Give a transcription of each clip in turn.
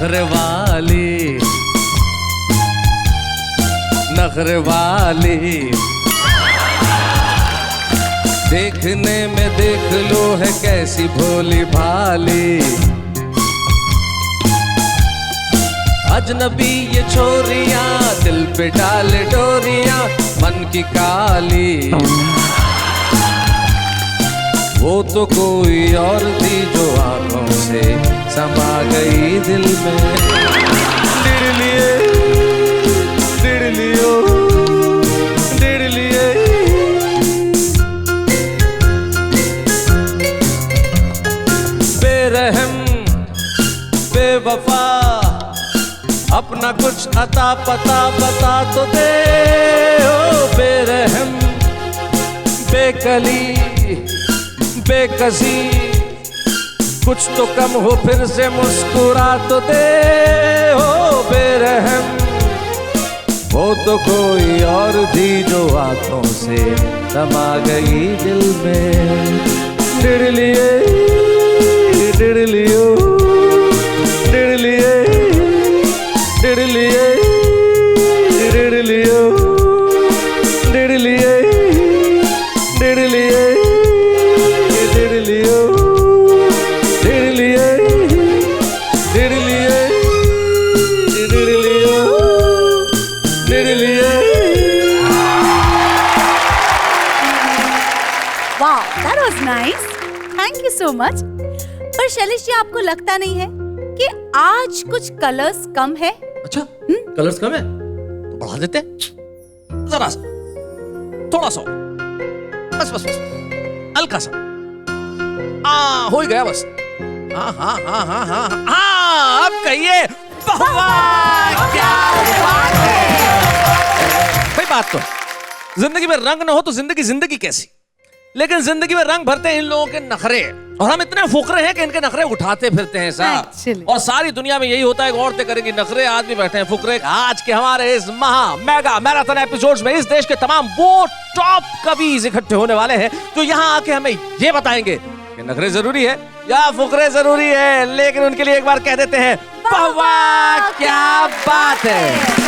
नखरे वाली, नखरे वाली, देखने में देख लो है कैसी भोली भाली। अजनबी ये छोरियां दिल पे डाले डोरियां मन की काली। वो तो कोई और थी जो आंखों से समा गई दिल में। दिड़लिए दिड़लियो दिड़लिए, बेरहम बेवफा अपना कुछ अता पता बता तो दे। ओ बेरहम बेकली बेकसी कुछ तो कम हो फिर से मुस्कुरा तो दे। हो बेरहम वो तो कोई और थी जो आंखों से समा गई दिल में। दिड़लिए दिड़लियो दिड़लिए दिड़लिए दिड़लियो दिड़लिए दिड़लिए दिड़लियो दिड़लिए दिड़लिए दिड़लियो दिड़लिए। Wow, that was nice, thank you so much. पर शैलेश जी, आपको लगता नहीं है कि आज कुछ कलर्स कम है? अच्छा, कलर्स कम है तो बढ़ा देते हैं जरा सा, थोड़ा सा, बस बस बस, हल्का सा। हो ही गया बस। हाँ हाँ हाँ हाँ हाँ हाँ, अब कहिए वाह क्या बात है। भाई बात तो जिंदगी में रंग ना हो तो जिंदगी जिंदगी कैसी, लेकिन जिंदगी में रंग भरते हैं इन लोगों के नखरे, और हम इतने फुकरे हैं कि इनके नखरे उठाते फिरते हैं साहब। और सारी दुनिया में यही होता है, औरतें करेंगी नखरे, आदमी बैठे हैं फुकरे। आज के हमारे इस महा मेगा मैराथन एपिसोड्स में इस देश के तमाम वो टॉप कवीज इकट्ठे होने वाले हैं जो यहाँ आके हमें ये बताएंगे कि नखरे जरूरी है या फुकरे जरूरी है। लेकिन उनके लिए एक बार कह देते हैं वाह क्या बात है।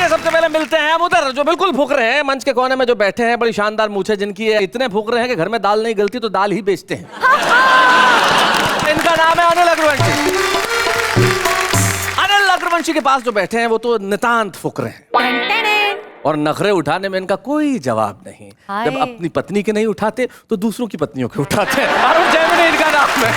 सबसे पहले मिलते हैं हम उधर जो बिल्कुल फूक रहे हैं, मंच के कोने में जो बैठे हैं, बड़ी शानदार मूछें जिनकी है, इतने फूक रहे हैं कि घर में दाल नहीं गलती तो दाल ही बेचते हैं। इनका नाम है अनिल अग्रवंशी। अनिल अग्रवंशी के पास जो बैठे हैं वो तो नितांत फुक रहे हैं और नखरे उठाने में इनका कोई जवाब नहीं। जब अपनी पत्नी के नहीं उठाते तो दूसरों की पत्नियों के उठाते हैं। अरुण जैमिनी इनका नाम है।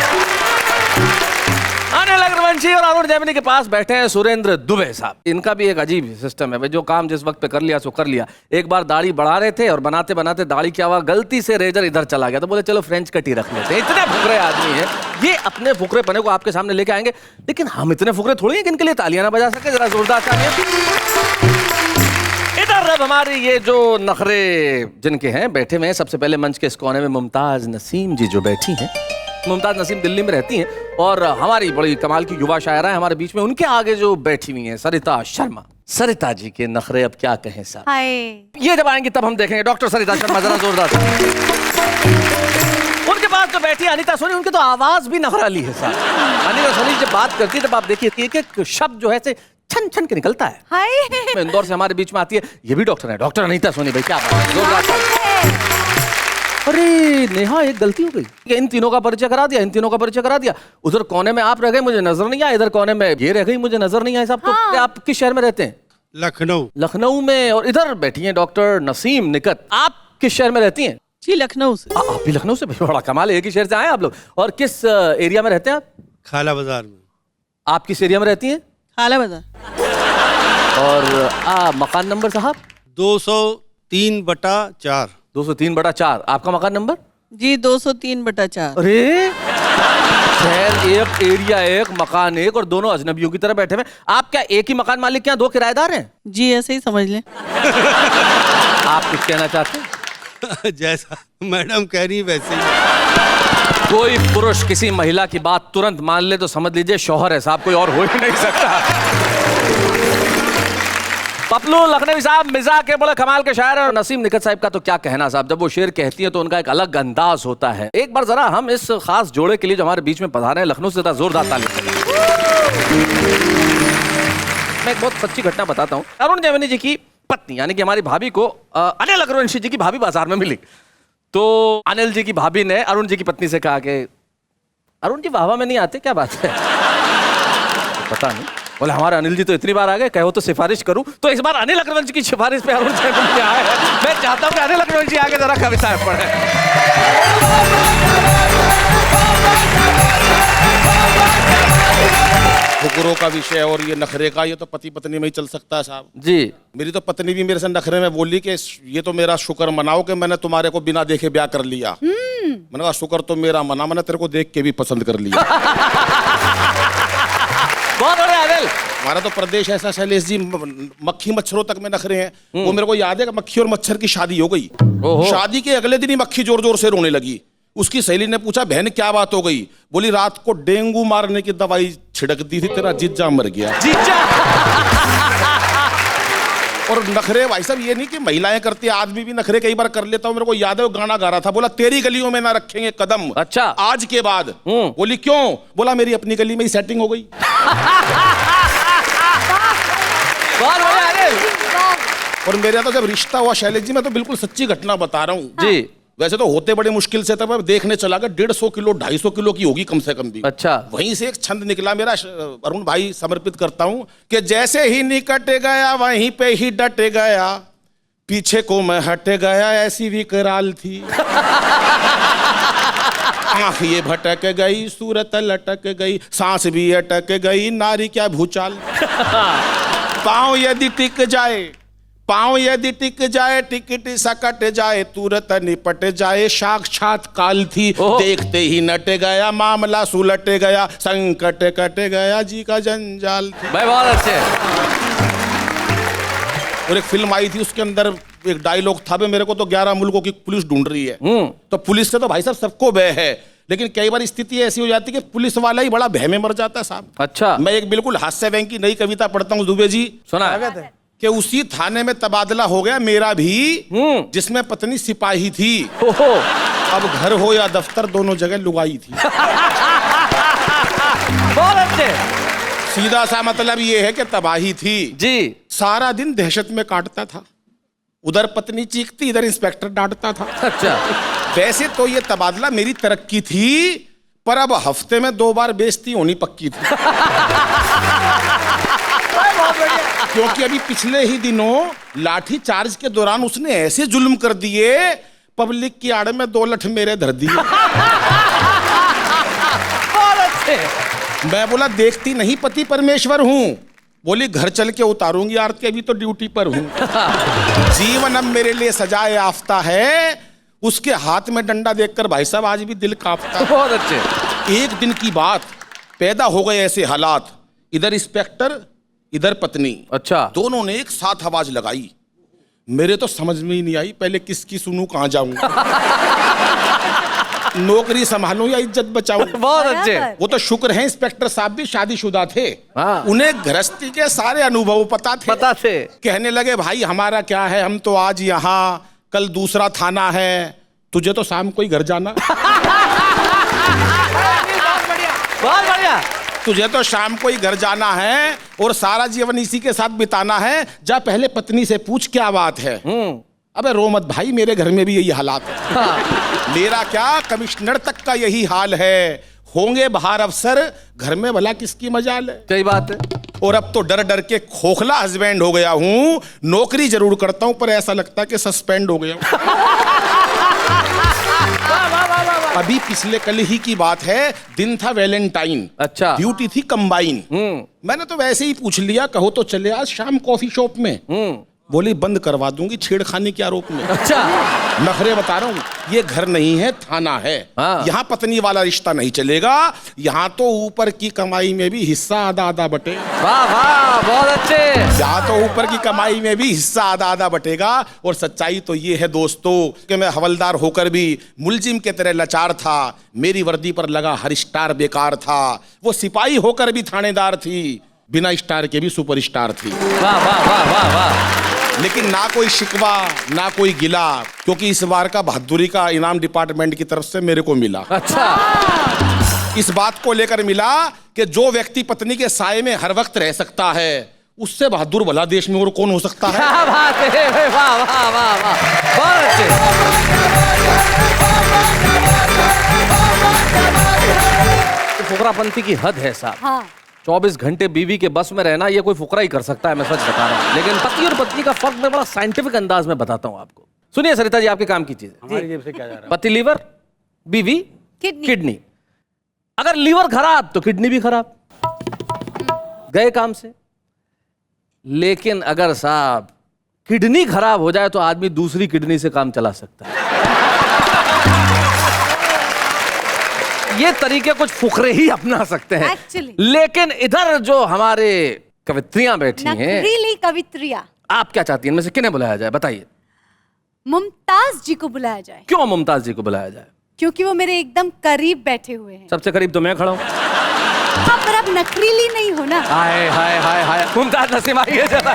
अनिल अग्रवंशी और अरुण जैमिनी के पास बैठे हैं सुरेंद्र दुबे साहब। इनका भी एक अजीब सिस्टम है भाई, जो काम जिस वक्त पे कर लिया सो कर लिया। एक बार दाढ़ी बढ़ा रहे थे और बनाते बनाते दाढ़ी क्या हुआ, गलती से रेजर इधर चला गया तो बोले चलो फ्रेंच कट ही रख लेते हैं। इतने फुकरे आदमी हैं, ये अपने फुकरे पने को आपके सामने लेके आएंगे। लेकिन हम इतने फुकरे थोड़ी हैं कि इनके लिए तालियां ना बजा सके। जरा जोरदार तालियां। इधर अब हमारे ये जो नखरे जिनके हैं बैठे हुए हैं, सबसे पहले मंच के इस कोने में मुमताज नसीम जी जो बैठी हैं। मुमताज नसीम दिल्ली में रहती हैं और हमारी बड़ी कमाल की युवा शायरा है हमारे बीच में। उनके आगे जो बैठी हुई हैं सरिता शर्मा। सरिता जी के नखरे अब क्या कहें साहब। ये जब आएंगे तब हम देखेंगे। डॉक्टर सरिता शर्मा, जरा जोरदार। उनके पास जो बैठी अनीता सोनी, उनकी तो आवाज भी नखराली है साहब। अनीता सोनी जब बात करती है तब आप देखिए एक एक शब्द जो है से छन छन के निकलता है। इंदौर से हमारे बीच में आती है, ये भी डॉक्टर है, डॉक्टर अनीता सोनी भाई, क्या बात है, जोरदार। अरे नेहा, एक गलती हो गई, इन तीनों का परिचय करा दिया, इन तीनों का परिचय करा दिया। उधर कोने में आप रह गए, मुझे नजर नहीं आया। इधर कोने में ये रह गई, मुझे नजर नहीं आया साहब। तो आप किस शहर में रहते हैं? लखनऊ। लखनऊ में। और इधर बैठी हैं डॉक्टर नसीम निकत। आप किस शहर में रहती हैं? जी लखनऊ से। आप भी लखनऊ से? बड़ा कमाल है, एक ही शहर से आए आप लोग। और किस एरिया में रहते हैं आप? खाला बाजार में। आप किस एरिया में रहती हैं? खाला बाजार। और मकान नंबर साहब? 203/4। 203/4। आपका मकान नंबर? जी 203/4। अरे शहर एक, एरिया एक, मकान एक, और दोनों अजनबियों की तरह बैठे हुए। आप क्या एक ही मकान मालिक के यहाँ दो किराएदार हैं? जी ऐसे ही समझ लें। आप कुछ कहना चाहते हैं? जैसा मैडम कह रही वैसे ही। कोई पुरुष किसी महिला की बात तुरंत मान ले तो समझ लीजिए शौहर है साहब, कोई और हो ही नहीं सकता। पपलू लखनवी साहब मिजाह के बड़े कमाल के शायर हैं और नसीम निकट साहब का तो क्या कहना साहब, जब वो शेर कहती है तो उनका एक अलग अंदाज होता है। एक बार जरा हम इस खास जोड़े के लिए जो हमारे बीच में पधारे हैं लखनऊ से, जोरदार ताली। मैं एक बहुत सच्ची घटना बताता हूँ। अरुण जेवनी जी की पत्नी यानी कि हमारी भाभी को अनिल अग्रवंशी जी की भाभी बाजार में मिली, तो अनिल जी की भाभी ने अरुण जी की पत्नी से कहा कि अरुण जी वाहवा में नहीं आते, क्या बात है? पता नहीं, बोले हमारे अनिल जी तो इतनी बार आ गए, कहो तो सिफारिश करूं, तो इस बार अनिल अग्रवंशी की सिफारिश पे अरुण जेवनी आए हैं। मैं चाहता हूं कि अनिल अग्रवंशी आगे जरा कविता पढ़े। फुकरों का विषय और ये नखरे का, ये तो पति पत्नी में ही चल सकता है साहब जी। मेरी तो पत्नी भी मेरे से नखरे में बोली कि ये तो मेरा शुक्र मनाओ कि मैंने तुम्हारे को बिना देखे ब्याह कर लिया। मैंने कहा शुक्र तो मेरा मना, मैंने तेरे को देख के भी पसंद कर लिया। बहुत बढ़िया अनिल। हमारा तो प्रदेश ऐसा शैलेश जी, मक्खी मच्छरों तक में नखरे हैं। वो मेरे को याद है कि मक्खी और मच्छर की शादी हो गई। शादी के अगले दिन ही मक्खी जोर जोर से रोने लगी। उसकी सहेली ने पूछा बहन क्या बात हो गई? बोली रात को डेंगू मारने की दवाई छिड़क दी थी, तेरा जीजा मर गया। जीजा। और नखरे भाई साहब ये नहीं कि महिलाएं करती, आदमी भी नखरे कई बार कर लेता हूं। मेरे को याद है वो गाना गा रहा था, बोला तेरी गलियों में ना रखेंगे कदम अच्छा आज के बाद। बोली क्यों? बोला मेरी अपनी गली में ही सेटिंग हो गई। बहुत बढ़िया अनिल। और मेरा तो जब रिश्ता हुआ शैलेश जी, मैं तो बिल्कुल सच्ची घटना बता रहा हूँ जी। वैसे तो होते बड़े मुश्किल से, तब देखने चला गया 150 किलो 250 किलो की होगी कम से कम भी। अच्छा। वहीं से एक छंद निकला मेरा, अरुण भाई समर्पित करता हूं कि जैसे ही निकट गया वहीं पे ही डट गया, पीछे को मैं हट गया ऐसी विकराल थी। आंख ये भटक गई, सूरत लटक गई, सांस भी अटक गई, नारी क्या भूचाल। पाँव यदि टिक जाए, पाँव यदि टिक जाए, टिकट सकट जाए, तुरंत निपट जाए, साक्षात काल थी। देखते ही नट गया, मामला सुलट गया, संकट कट गया, जी का जंजाल थी। भाई बहुत अच्छे। और एक फिल्म आई थी, उसके अंदर एक डायलॉग था, मेरे को तो 11 मुल्कों की पुलिस ढूंढ रही है। तो पुलिस से तो भाई साहब सबको भय है, लेकिन कई बार स्थिति ऐसी हो जाती है कि पुलिस वाला ही बड़ा भय में मर जाता है साहब। अच्छा। मैं एक बिल्कुल हास्य व्यंग की नई कविता पढ़ता हूँ दुबे जी, सुना कि उसी थाने में तबादला हो गया मेरा भी, जिसमें पत्नी सिपाही थी। अब घर हो या दफ्तर दोनों जगह लुगाई थी। बहुत अच्छे। सीधा सा मतलब ये है कि तबाही थी जी। सारा दिन दहशत में काटता था, उधर पत्नी चीखती, इधर इंस्पेक्टर डांटता था। अच्छा। वैसे तो ये तबादला मेरी तरक्की थी, पर अब हफ्ते में 2 बार बेइज्जती होनी पक्की थी। क्योंकि अभी पिछले ही दिनों लाठी चार्ज के दौरान उसने ऐसे जुल्म कर दिए, पब्लिक की आड़ में 2 लठ मेरे धर दिए। बहुत अच्छे। मैं बोला देखती नहीं पति परमेश्वर हूं। बोली घर चल के उतारूंगी आरती, अभी तो ड्यूटी पर हूं। जीवन अब मेरे लिए सजाए आफ्ता है, उसके हाथ में डंडा देखकर भाई साहब आज भी दिल कांपता है। बहुत अच्छे। एक दिन की बात, पैदा हो गए ऐसे हालात, इधर इंस्पेक्टर इधर पत्नी, अच्छा, दोनों ने एक साथ आवाज लगाई। मेरे तो समझ में ही नहीं आई पहले किसकी सुनूं, कहां जाऊं। नौकरी संभालूं या इज्जत बचाऊं। बहुत अच्छे। वो तो शुक्र है इंस्पेक्टर साहब भी शादीशुदा थे। हाँ। उन्हें गृहस्थी के सारे अनुभव पता थे। कहने लगे भाई हमारा क्या है, हम तो आज यहाँ, कल दूसरा थाना है, तुझे तो शाम को ही घर जाना। बहुत बढ़िया। तुझे तो शाम को ही घर जाना है और सारा जीवन इसी के साथ बिताना है। जा पहले पत्नी से पूछ क्या बात है। अबे रो मत भाई, मेरे घर में भी यही हालात है। हाँ। मेरा क्या, कमिश्नर तक का यही हाल है। होंगे बाहर अफसर, घर में भला किसकी मजाल है। सही बात है। और अब तो डर डर के खोखला हस्बैंड हो गया हूं। नौकरी जरूर करता हूं पर ऐसा लगता है कि सस्पेंड हो गया हूं। अभी पिछले कल ही की बात है, दिन था वैलेंटाइन। अच्छा। ड्यूटी थी कंबाइन। मैंने तो वैसे ही पूछ लिया, कहो तो चले आज शाम कॉफी शॉप में। बोली बंद करवा दूंगी छेड़खानी के आरोप में। अच्छा। नखरे बता रहा हूँ, ये घर नहीं है थाना है। हाँ। यहाँ पत्नी वाला रिश्ता नहीं चलेगा। यहाँ तो ऊपर की कमाई में भी हिस्सा आधा आधा बटे। वाह वाह, बहुत अच्छे। यहाँ तो ऊपर की कमाई में भी हिस्सा आधा आधा बटेगा। और सच्चाई तो ये है दोस्तों कि मैं हवलदार होकर भी मुलजिम के तरह लाचार था। मेरी वर्दी पर लगा हर स्टार बेकार था। वो सिपाही होकर भी थानेदार थी। बिना स्टार के भी सुपरस्टार थी। वाह वाह वाह वाह वाह। लेकिन ना कोई शिकवा ना कोई गिला, क्योंकि इस बार का बहादुरी का इनाम डिपार्टमेंट की तरफ से मेरे को मिला। अच्छा, इस बात को लेकर मिला कि जो व्यक्ति पत्नी के साये में हर वक्त रह सकता है, उससे बहादुर भला देश में और कौन हो सकता है। क्या बात है, वाह वाह वाह वाह, बहुत अच्छे। फुकरापंथी की हद है साहब। हाँ 24 घंटे बीवी के बस में रहना, ये कोई फुकरा ही कर सकता है, मैं सच बता रहा हूँ। लेकिन पति और पत्नी का फर्क मैं बड़ा साइंटिफिक अंदाज में बताता हूँ आपको। सुनिए सरिता जी, आपके काम की चीज है। पति लीवर, बीवी किडनी। अगर लीवर खराब तो किडनी भी खराब, गए काम से। लेकिन अगर साहब किडनी खराब हो जाए तो आदमी दूसरी किडनी से काम चला सकता है। ये तरीके कुछ फुकरे ही अपना सकते हैं। Actually. लेकिन इधर जो हमारे कवित्रियां बैठी हैं, नखरीली कवित्रियां, आप क्या चाहती हैं? इनमें से किन्हें बुलाया जाए, बताइए। मुमताज जी को बुलाया जाए। क्यों मुमताज जी को बुलाया जाए? क्योंकि वो मेरे एकदम करीब बैठे हुए हैं। सबसे करीब तो मैं खड़ा हूं। हाँ, पर आप नखरीली नहीं हो ना। हाय हाय हाय हाय, मुमताज नसीम आइए जरा।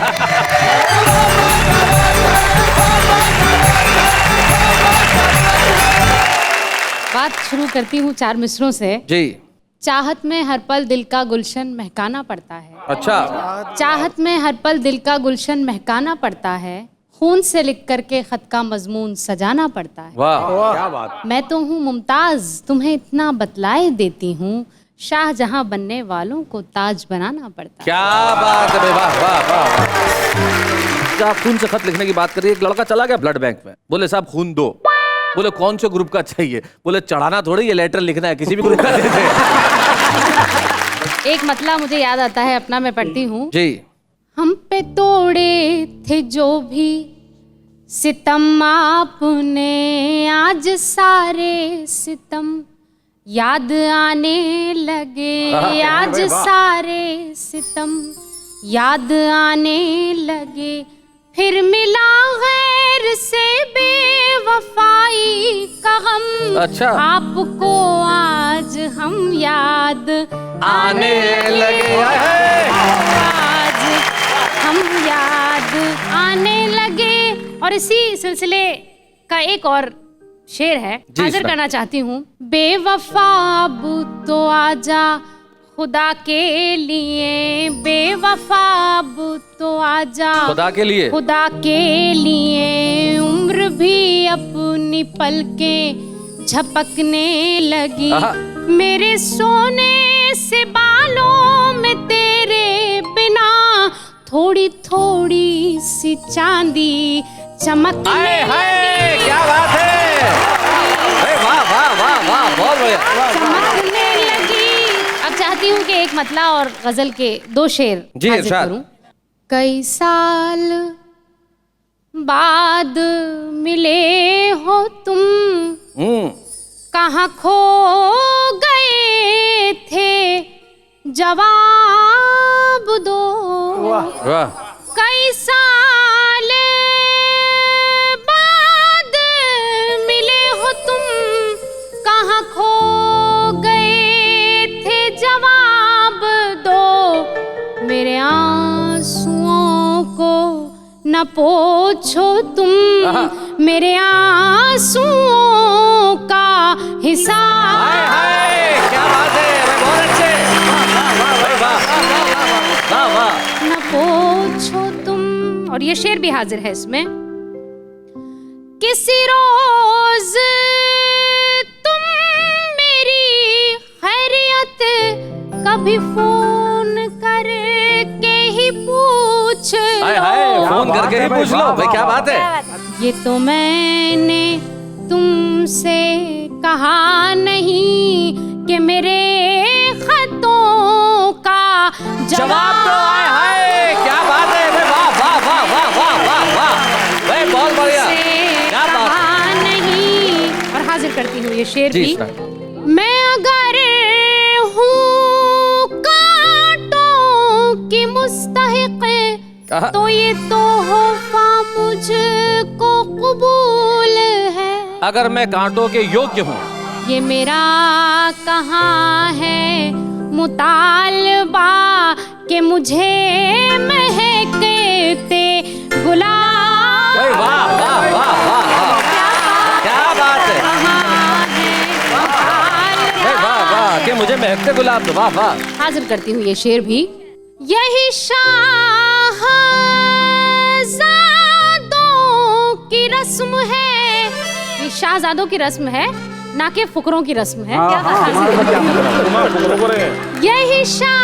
बात शुरू करती हूँ 4 मिसरों से। जी। चाहत में हर पल दिल का गुलशन महकाना पड़ता है। अच्छा। चाहत में हर पल दिल का गुलशन महकाना पड़ता है, खून से लिख करके खत का मजमून सजाना पड़ता है। वाह, क्या बात। मैं तो हूँ मुमताज, तुम्हें इतना बतलाए देती हूँ, शाहजहां बनने वालों को ताज बनाना पड़ता है। क्या बात है, वाह वाह वाह। आप खून से खत लिखने की बात करिए। एक लड़का चला गया ब्लड बैंक में, बोले साहब खून दो। बोले कौन से ग्रुप का चाहिए? बोले चढ़ाना थोड़ी, ये लेटर लिखना है, किसी भी ग्रुप का दे दे। एक मतला मुझे याद आता है अपना, मैं पढ़ती हूँ। जी। हम पे तोड़े थे जो भी सितम आपने, आज सारे सितम याद आने लगे। आज सारे सितम याद आने लगे, फिर मिला गैर से बेवफाई का गम। अच्छा। आपको आज हम याद आने लगे। आज हम याद आने लगे। और इसी सिलसिले का एक और शेर है, हाजिर करना चाहती हूँ। बेवफा अब तो आजा खुदा के लिए, बेवफा अब तो आजा खुदा के लिए, खुदा के लिए। उम्र भी अपनी पलकें झपकने लगी, मेरे सोने से बालों में तेरे बिना थोड़ी थोड़ी सी चांदी चमकने लगी। क्या बात है, वाह वाह वाह वाह, बहुत बढ़िया। चमकने लगी। अब चाहती हूँ कि एक मतला और गजल के 2 शेर हाजिर करूं। कई साल बाद मिले हो तुम, कहाँ खो गए थे, जवाब दो। वाह। कई साल बाद मिले हो तुम, कहाँ खो गए थे, जवाब दो। मेरे आंसुओं को न पोछो तुम, मेरे आंसुओं का हिसाब। क्या बात है, बहुत अच्छे। वाह वाह। न पूछो तुम। और ये शेर भी हाजिर है इसमें। किसी रोज तुम मेरी खैरियत कभी फोन करके ही पूछ लो। फोन करके ही पूछ लो भाई, क्या बात है। ये तो मैंने तुमसे कहा नहीं कि मेरे खतों का जवाब दो। हाय क्या बात है, वाह वाह वाह वाह वाह वाह वाह, भाई बहुत बढ़िया। क्या बात है। नहीं। और हाजिर करती हूँ ये शेर भी। मैं अगर हूँ कांटों की मुस्तहिक, तो ये तोहफा मुझको कबूल है। अगर मैं कांटों के योग्य हूँ, ये मेरा कहाँ है मुतालबा के मुझे महकते गुलाब। वाह वाह वाह वाह वाह, क्या बात है। वाह वाह, कि मुझे महकते गुलाब, वाह वाह। हाजिर करती हूँ ये शेर भी। यही शाहजादों की रस्म है, ये शाहजादों की रस्म है, ना कि फुकरों की रस्म है। यही शाहजादों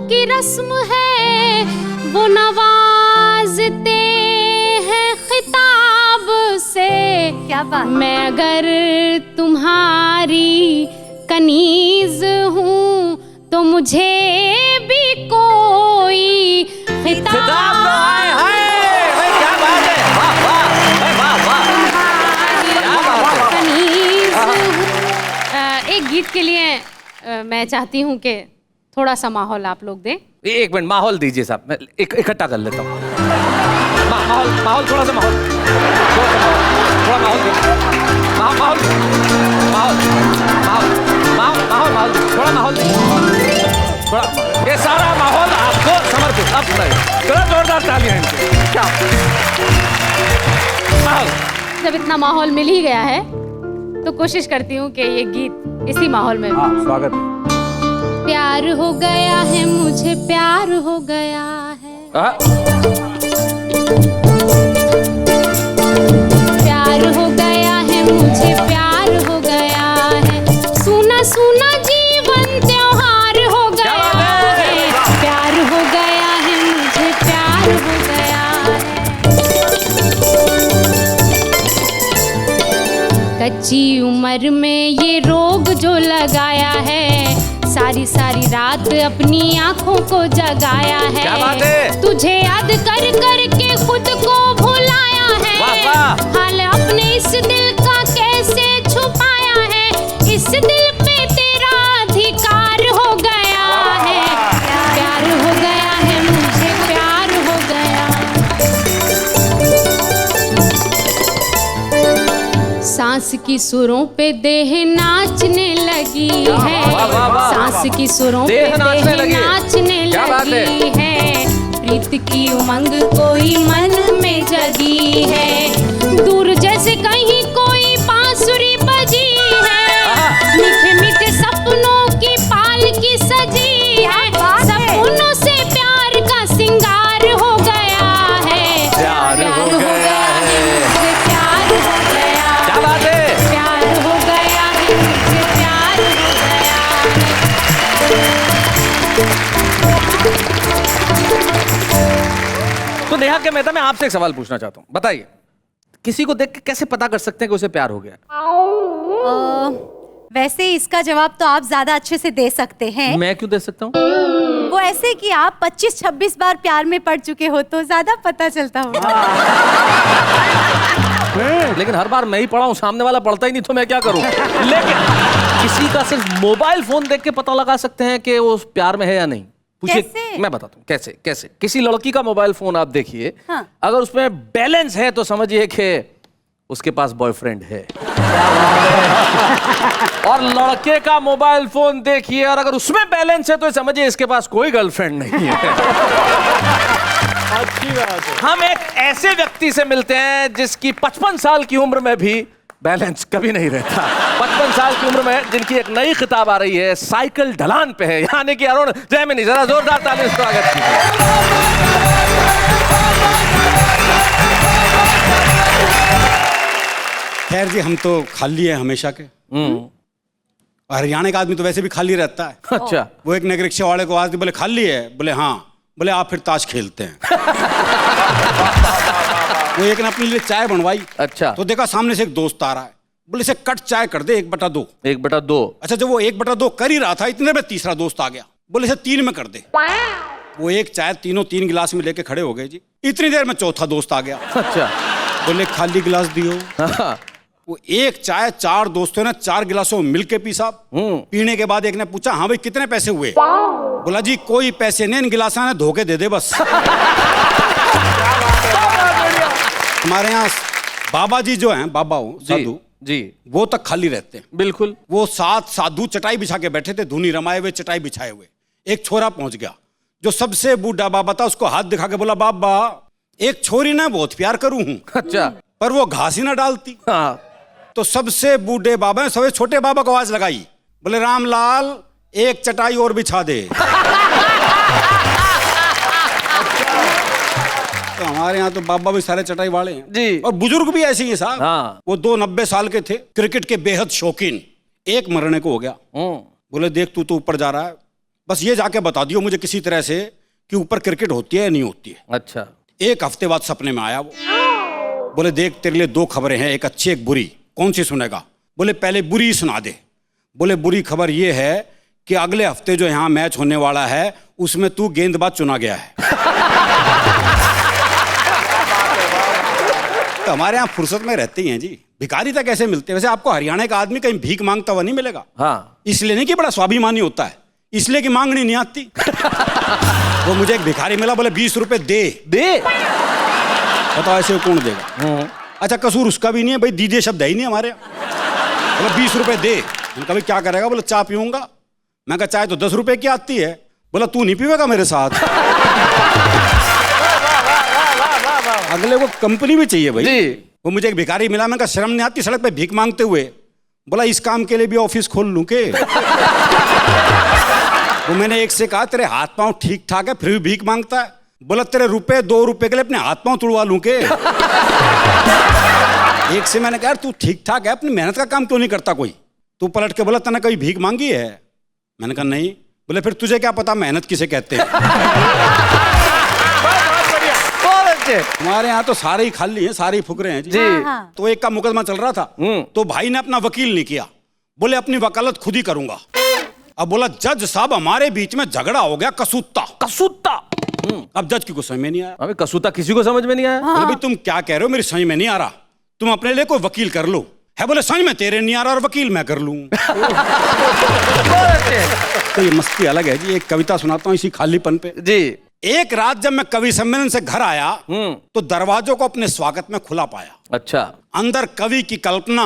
की रस्म है, वो नवाजते हैं खिताब से। क्या बात। मैं अगर तुम्हारी कनीज हूँ तो मुझे भी कोई खिताब। हाय हाय, क्या बात है, वाह वाह वाह वाह, क्या बात है। कनीज हूँ। एक गीत के लिए मैं चाहती हूँ कि थोड़ा सा माहौल आप लोग दें। एक मिनट माहौल दीजिए साहब, मैं इकट्ठा कर लेता हूँ। माहौल थोड़ा सा माहौल, थोड़ा माहौल दे, माहौल थोड़ा माहौल दे, थोड़ा। ये सारा माहौल आपको समर्पित। अब थोड़ा जोरदार तालियां इनके। क्या माहौल। जब इतना माहौल मिल ही गया है तो कोशिश करती हूँ कि ये गीत इसी माहौल में। स्वागत है। प्यार हो गया है मुझे, प्यार हो गया है, प्यार हो गया है मुझे, प्यार हो गया है, सुना सुना जीवन त्योहार हो गया है, प्यार हो गया है मुझे, प्यार हो गया है। कच्ची उम्र में ये रोग जो लगाया है, सारी सारी रात अपनी आंखों को जगाया है। क्या बात है? तुझे याद कर कर के खुद को भुलाया है। वाह वाह। हाल अपने इस दिल का कैसे छुपाया है, इस दिल पे तेरा अधिकार हो गया है, प्यार हो गया है मुझे, प्यार हो गया। सांस की सुरों पे देह नाचने लगी है, सांस की सुरों पे देह नाचने लगी है, प्रीत की उमंग कोई मन में जगी है, दूर जैसे कहीं कोई बांसुरी बजी है, मीठे मीठे सपनों की पालकी सजी है, सपनों से प्यार का सिंगार हो गया है, प्यार हो गया है मुझे, प्यार हो गया। क्या बात है। प्यार हो गया है मुझे, प्यार हो गया है। तो नेहा के मेहता, मैं आपसे एक सवाल पूछना चाहता हूँ, बताइए किसी को देख के कैसे पता कर सकते हैं कि उसे प्यार हो गया? वैसे इसका जवाब तो आप ज्यादा अच्छे से दे सकते हैं। मैं क्यों दे सकता हूँ? वो ऐसे कि आप 25-26 बार प्यार में पड़ चुके हो तो ज्यादा पता चलता होगा। लेकिन हर बार मैं ही पढ़ा हूँ, सामने वाला पढ़ता ही नहीं, तो मैं क्या करूँ? लेकिन किसी का सिर्फ मोबाइल फोन देख के पता लगा सकते हैं कि वो प्यार में है या नहीं? पूछिए। कैसे? मैं बताता हूँ कैसे। कैसे किसी लड़की का मोबाइल फोन आप देखिए, हाँ। अगर उसमें बैलेंस है तो समझिए कि उसके पास बॉयफ्रेंड है। और लड़के का मोबाइल फोन देखिए और अगर उसमें बैलेंस है तो समझिए इसके पास कोई गर्लफ्रेंड नहीं है। अच्छी बात है। हम एक ऐसे व्यक्ति से मिलते हैं जिसकी 55 साल की उम्र में भी बैलेंस कभी नहीं रहता। 55 साल की उम्र में जिनकी एक नई किताब आ रही है, साइकिल ढलान पे है, यानी कि अरुण जैमिनी। जरा जोरदार तालियों से स्वागत कीजिए। खैर जी, हम तो खाली है हमेशा के। हरियाणा का आदमी तो वैसे भी खाली रहता है। अच्छा। वो एक नगर रिक्शा वाले को आज बोले खाली है, बोले हाँ, बोले आप फिर ताश खेलते हैं। वो एक ने अपने लिए चाय बनवाई। अच्छा। तो देखा सामने से एक दोस्त आ रहा है, बोले इसे कट चाय कर दे 1/2। 1/2। अच्छा, जब वो 1/2 कर ही रहा था, इतने में तीसरा दोस्त आ गया, बोले इसे 3 में कर दे। वो एक चाय तीनों 3 गिलास में लेके खड़े हो गए जी। इतनी देर में चौथा दोस्त आ गया। अच्छा। बोले खाली गिलास दियो। वो एक चाय 4 दोस्तों ने 4 गिलासों में मिलके पी साहब। पीने के बाद एक ने पूछा, हाँ भाई कितने पैसे हुए? बोला जी कोई पैसे नहीं, इन गिलासा ने धोखे दे दे बस। हमारे यहाँ बाबा जी जो हैं, बाबा साधु, जी वो तक खाली रहते हैं। बिल्कुल। वो 7 साधु चटाई बिछा के बैठे थे, धुनी रमाए हुए, चटाई बिछाए हुए। एक छोरा पहुंच गया, जो सबसे बूढ़ा बाबा था, उसको हाथ दिखा के बोला, बाबा एक छोरी ना बहुत प्यार करूं हूं, अच्छा। पर वो घास ही ना डालती। हाँ। तो सबसे बूढ़े बाबा ने सबसे छोटे बाबा को आवाज लगाई, बोले रामलाल एक चटाई और बिछा दे। तो हमारे यहाँ तो बाबा भी सारे चटाई वाले हैं जी। और बुजुर्ग भी ऐसे ही हैं साहब। हाँ। वो 90 साल के थे, क्रिकेट के बेहद शौकीन। एक मरने को हो गया, बोले देख तू तो ऊपर जा रहा है, बस ये जाके बता दियो मुझे किसी तरह से कि ऊपर क्रिकेट होती है या नहीं होती है। अच्छा। एक हफ्ते बाद सपने में आया वो, बोले देख तेरे लिए 2 खबरें हैं, एक अच्छी एक बुरी, कौन सी सुनेगा? बोले पहले बुरी सुना दे। बोले बुरी खबर ये है कि अगले हफ्ते जो यहाँ मैच होने वाला है उसमें तू गेंदबाज चुना गया है। तो हमारे यहाँ फुर्सत में रहते ही हैं जी, भिखारी तक कैसे मिलते हैं? वैसे आपको हरियाणा का आदमी कहीं भीख मांगता हुआ नहीं मिलेगा। हाँ। इसलिए नहीं कि बड़ा स्वाभिमानी होता है, इसलिए कि मांगनी नहीं आती। वो मुझे एक भिखारी मिला, बोले 20 रुपए दे। बताओ ऐसे कौन देगा? अच्छा कसूर उसका भी नहीं है भाई, दीजिए शब्द है ही नहीं हमारे यहाँ। बोले 20 रुपए दे। उनका भी क्या करेगा? बोले चाय पीऊंगा। मैं कहा चाय तो 10 रुपए की आती है। बोला तू नहीं पीवेगा मेरे साथ? अगले को कंपनी भी चाहिए भाई जी। वो मुझे एक भिखारी मिला, मैं कहा शर्म नहीं आती सड़क पे भीख मांगते हुए? बोला इस काम के लिए भी ऑफिस खोल लूं के? वो मैंने एक से कहा तेरे हाथ पांव ठीक ठाक है फिर भी भीख मांगता है? बोला तेरे रुपए 2 रुपए के लिए अपने हाथ पांव तुड़वा लूं के? एक से मैंने कहा तू ठीक ठाक है, अपनी मेहनत का काम क्यों नहीं करता कोई? तू पलट के बोला तने कभी भीख मांगी है? मैंने कहा नहीं। बोले फिर तुझे क्या पता मेहनत किसे कहते हैं? हमारे यहाँ तो सारे ही खाली हैं, सारे ही फुकरे हैं जी। हाँ। तो एक का मुकदमा चल रहा था, तो भाई ने अपना वकील नहीं किया, बोले अपनी वकालत खुद ही करूंगा। अब बोला जज साहब हमारे बीच में झगड़ा हो गया कसूता। अब जज की को समझ में नहीं आया। अबे कसूता किसी को समझ में नहीं आया। बोले भाई तुम क्या कह रहे हो, मेरी समझ में नहीं आ रहा, तुम अपने लिए कोई वकील कर लो। है बोले समझ में तेरे नहीं आ रहा और वकील मैं कर लूं। तो ये मस्ती अलग है जी। एक कविता सुनाता हूँ इसी खालीपन पे जी। एक रात जब मैं कवि सम्मेलन से घर आया तो दरवाजों को अपने स्वागत में खुला पाया। अच्छा। अंदर कवि की कल्पना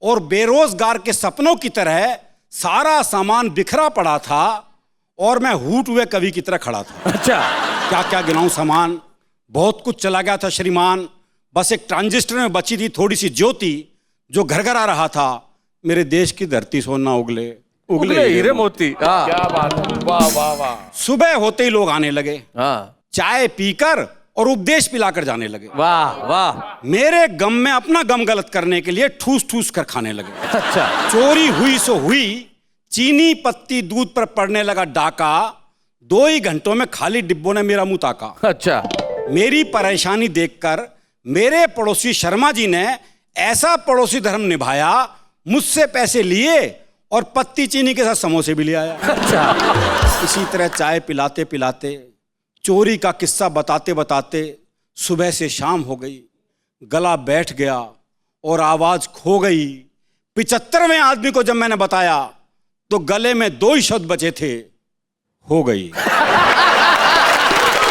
और बेरोजगार के सपनों की तरह सारा सामान बिखरा पड़ा था और मैं हूट हुए कवि की तरह खड़ा था। अच्छा। क्या क्या गिनाऊं सामान, बहुत कुछ चला गया था श्रीमान। बस एक ट्रांजिस्टर में बची थी थोड़ी सी ज्योति जो घर घर आ रहा था। मेरे देश की धरती सोना उगले उगले हीरे मोती। क्या बात है, वाह वाह वाह। सुबह होते ही लोग आने लगे, हाँ। चाय पीकर और उपदेश पिलाकर जाने लगे। वाह वाह। मेरे गम में अपना गम गलत करने के लिए ठूस ठूस कर खाने लगे। अच्छा। चोरी हुई सो हुई, चीनी पत्ती दूध पर पड़ने लगा डाका। 2 ही घंटों में खाली डिब्बों ने मेरा मुंह ताका। अच्छा। मेरी परेशानी देखकर मेरे पड़ोसी शर्मा जी ने ऐसा पड़ोसी धर्म निभाया, मुझसे पैसे लिए और पत्ती चीनी के साथ समोसे भी ले आया। अच्छा। इसी तरह चाय पिलाते पिलाते, चोरी का किस्सा बताते बताते सुबह से शाम हो गई। गला बैठ गया और आवाज खो गई। 75वें आदमी को जब मैंने बताया तो गले में 2 ही शब्द बचे थे, हो गई।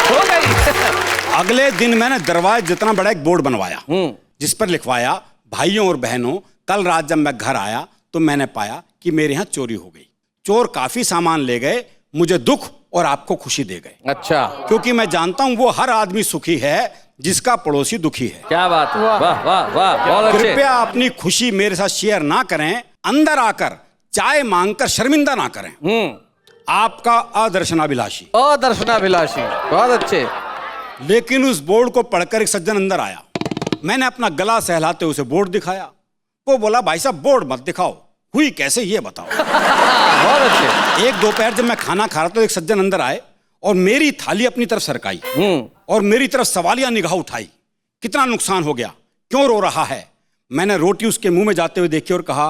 हो गई। अगले दिन मैंने दरवाजे जितना बड़ा एक बोर्ड बनवाया जिस पर लिखवाया, भाइयों और बहनों कल रात जब मैं घर आया तो मैंने पाया कि मेरे यहाँ चोरी हो गई। चोर काफी सामान ले गए, मुझे दुख और आपको खुशी दे गए। अच्छा। क्योंकि मैं जानता हूं वो हर आदमी सुखी है जिसका पड़ोसी दुखी है। क्या बात है, वाह वाह वाह, बहुत अच्छे। कृपया अपनी खुशी मेरे साथ शेयर ना करें, अंदर आकर चाय मांगकर शर्मिंदा ना करें। आपका अदर्शनाभिलाषी। दर्शनाभिलाषी, बहुत अच्छे। लेकिन उस बोर्ड को पढ़कर एक सज्जन अंदर आया। मैंने अपना गला सहलाते उसे बोर्ड दिखाया। वो बोला भाई साहब बोर्ड मत दिखाओ, हुई कैसे ये बताओ। बहुत अच्छे। एक दोपहर जब मैं खाना खा रहा था तो एक सज्जन अंदर आए और मेरी थाली अपनी तरफ सरकाई और मेरी तरफ सवालिया निगाह उठाई। कितना नुकसान हो गया, क्यों रो रहा है? मैंने रोटी उसके मुंह में जाते हुए देखी और कहा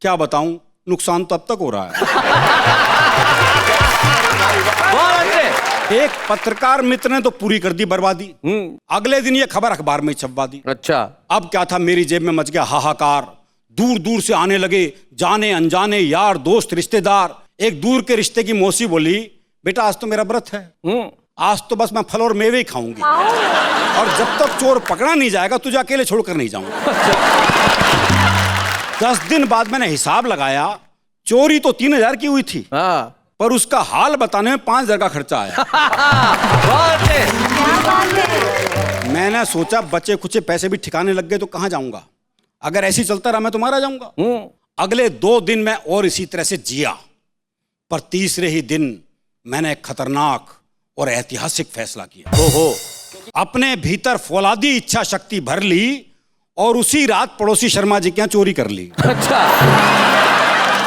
क्या बताऊं, नुकसान तो अब तक हो रहा है। एक पत्रकार मित्र ने तो पूरी कर दी बर्बादी। अगले दिन ये खबर अखबार में छपवा दी। अच्छा। अब क्या था, मेरी जेब में मच गया हाहाकार। दूर दूर से आने लगे जाने अनजाने यार दोस्त रिश्तेदार। एक दूर के रिश्ते की मौसी बोली बेटा आज तो मेरा व्रत है, आज तो बस मैं फल और मेवे ही खाऊंगी और जब तक चोर पकड़ा नहीं जाएगा तुझे अकेले छोड़कर नहीं जाऊंगा। 10 दिन बाद मैंने हिसाब लगाया, चोरी तो 3000 की हुई थी, हाँ पर उसका हाल बताने में 5000 का खर्चा आया। बहुत अच्छे। क्या बात है। मैंने सोचा बचे कुचे पैसे भी ठिकाने लग गए तो कहाँ जाऊंगा, अगर ऐसे ही चलता रहा मैं तो मारा जाऊंगा। अगले 2 दिन मैं और इसी तरह से जिया, पर तीसरे ही दिन मैंने एक खतरनाक और ऐतिहासिक फैसला किया। ओहो। अपने भीतर फौलादी इच्छा शक्ति भर ली और उसी रात पड़ोसी शर्मा जी के यहाँ चोरी कर ली। अच्छा।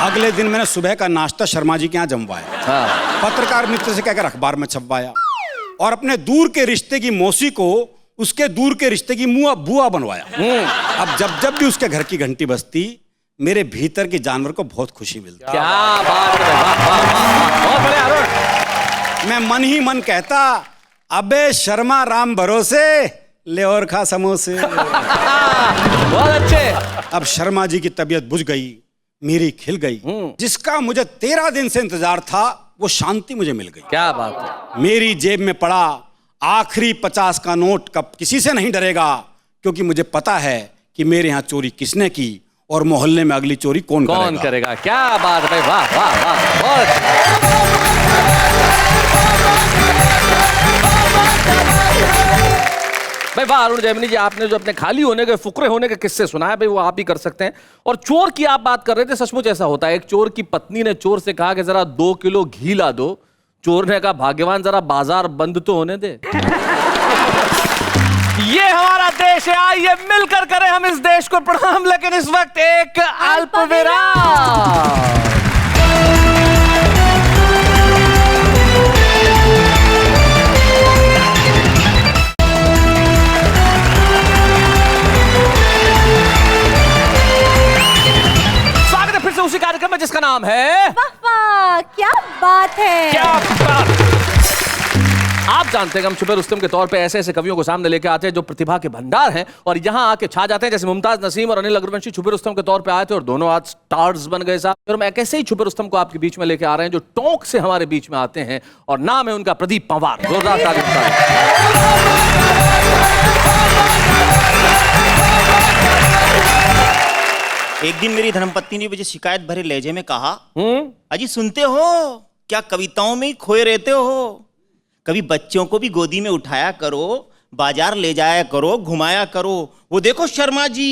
अगले दिन मैंने सुबह का नाश्ता शर्मा जी के यहाँ जमवाया, हाँ। पत्रकार मित्र से कहकर अखबार में छपवाया, और अपने दूर के रिश्ते की मौसी को उसके दूर के रिश्ते की बुआ बनवाया। अब जब भी उसके घर की घंटी बजती, मेरे भीतर के जानवर को बहुत खुशी मिलती। क्या बात है, वाह वाह वाह, बहुत बढ़िया अरुण। मैं मन ही मन कहता, अबे शर्मा राम भरोसे, ले और खा समोसे। बहुत अच्छे। अब शर्मा जी की तबीयत बुझ गई, मेरी खिल गई। जिसका मुझे 13 दिन से इंतजार था, वो शांति मुझे मिल गई। क्या बात है। मेरी जेब में पड़ा आखिरी 50 का नोट, कब किसी से नहीं डरेगा, क्योंकि मुझे पता है कि मेरे यहाँ चोरी किसने की और मोहल्ले में अगली चोरी कौन करेगा। क्या बात है, वाह वाह वाह, बहुत अच्छा। भाई वाह अरुण जैमिनी जी, आपने जो अपने खाली होने के, फुकरे होने के किस्से सुनाए भाई, वो आप ही कर सकते हैं। और चोर की आप बात कर रहे थे, सचमुच ऐसा होता है। एक चोर की पत्नी ने चोर से कहा कि जरा 2 किलो घी ला दो। चोर ने कहा भाग्यवान जरा बाजार बंद तो होने दे। ये हमारा देश है, आइए मिलकर करें हम इस देश को प्रणाम। लेकिन इस वक्त एक अल्प विराम। उसी कार्यक्रम में जिसका नाम है वाह वाह, क्या बात है। क्या बात। आप जानते हैं कि हम छुपे रुस्तम के तौर पे ऐसे ऐसे कवियों को सामने लेके आते हैं जो प्रतिभा के भंडार हैं और यहाँ आके छा जाते हैं। जैसे मुमताज नसीम और अनिल अग्रवंशी छुपे रुस्तम के तौर पे आए थे और दोनों आज स्टार्स बन गए साहब। और हम एक ऐसे ही छुपे रुस्तम को आपके बीच में लेके आ रहे हैं जो टोंक से हमारे बीच में आते हैं और नाम है उनका प्रदीप पंवार। जोरदार तालियां। एक दिन मेरी धर्मपत्नी ने मुझे शिकायत भरे लहजे में कहा, अजी सुनते हो क्या कविताओं में ही खोए रहते हो, कभी बच्चों को भी गोदी में उठाया करो, बाजार ले जाया करो, घुमाया करो। वो देखो शर्मा जी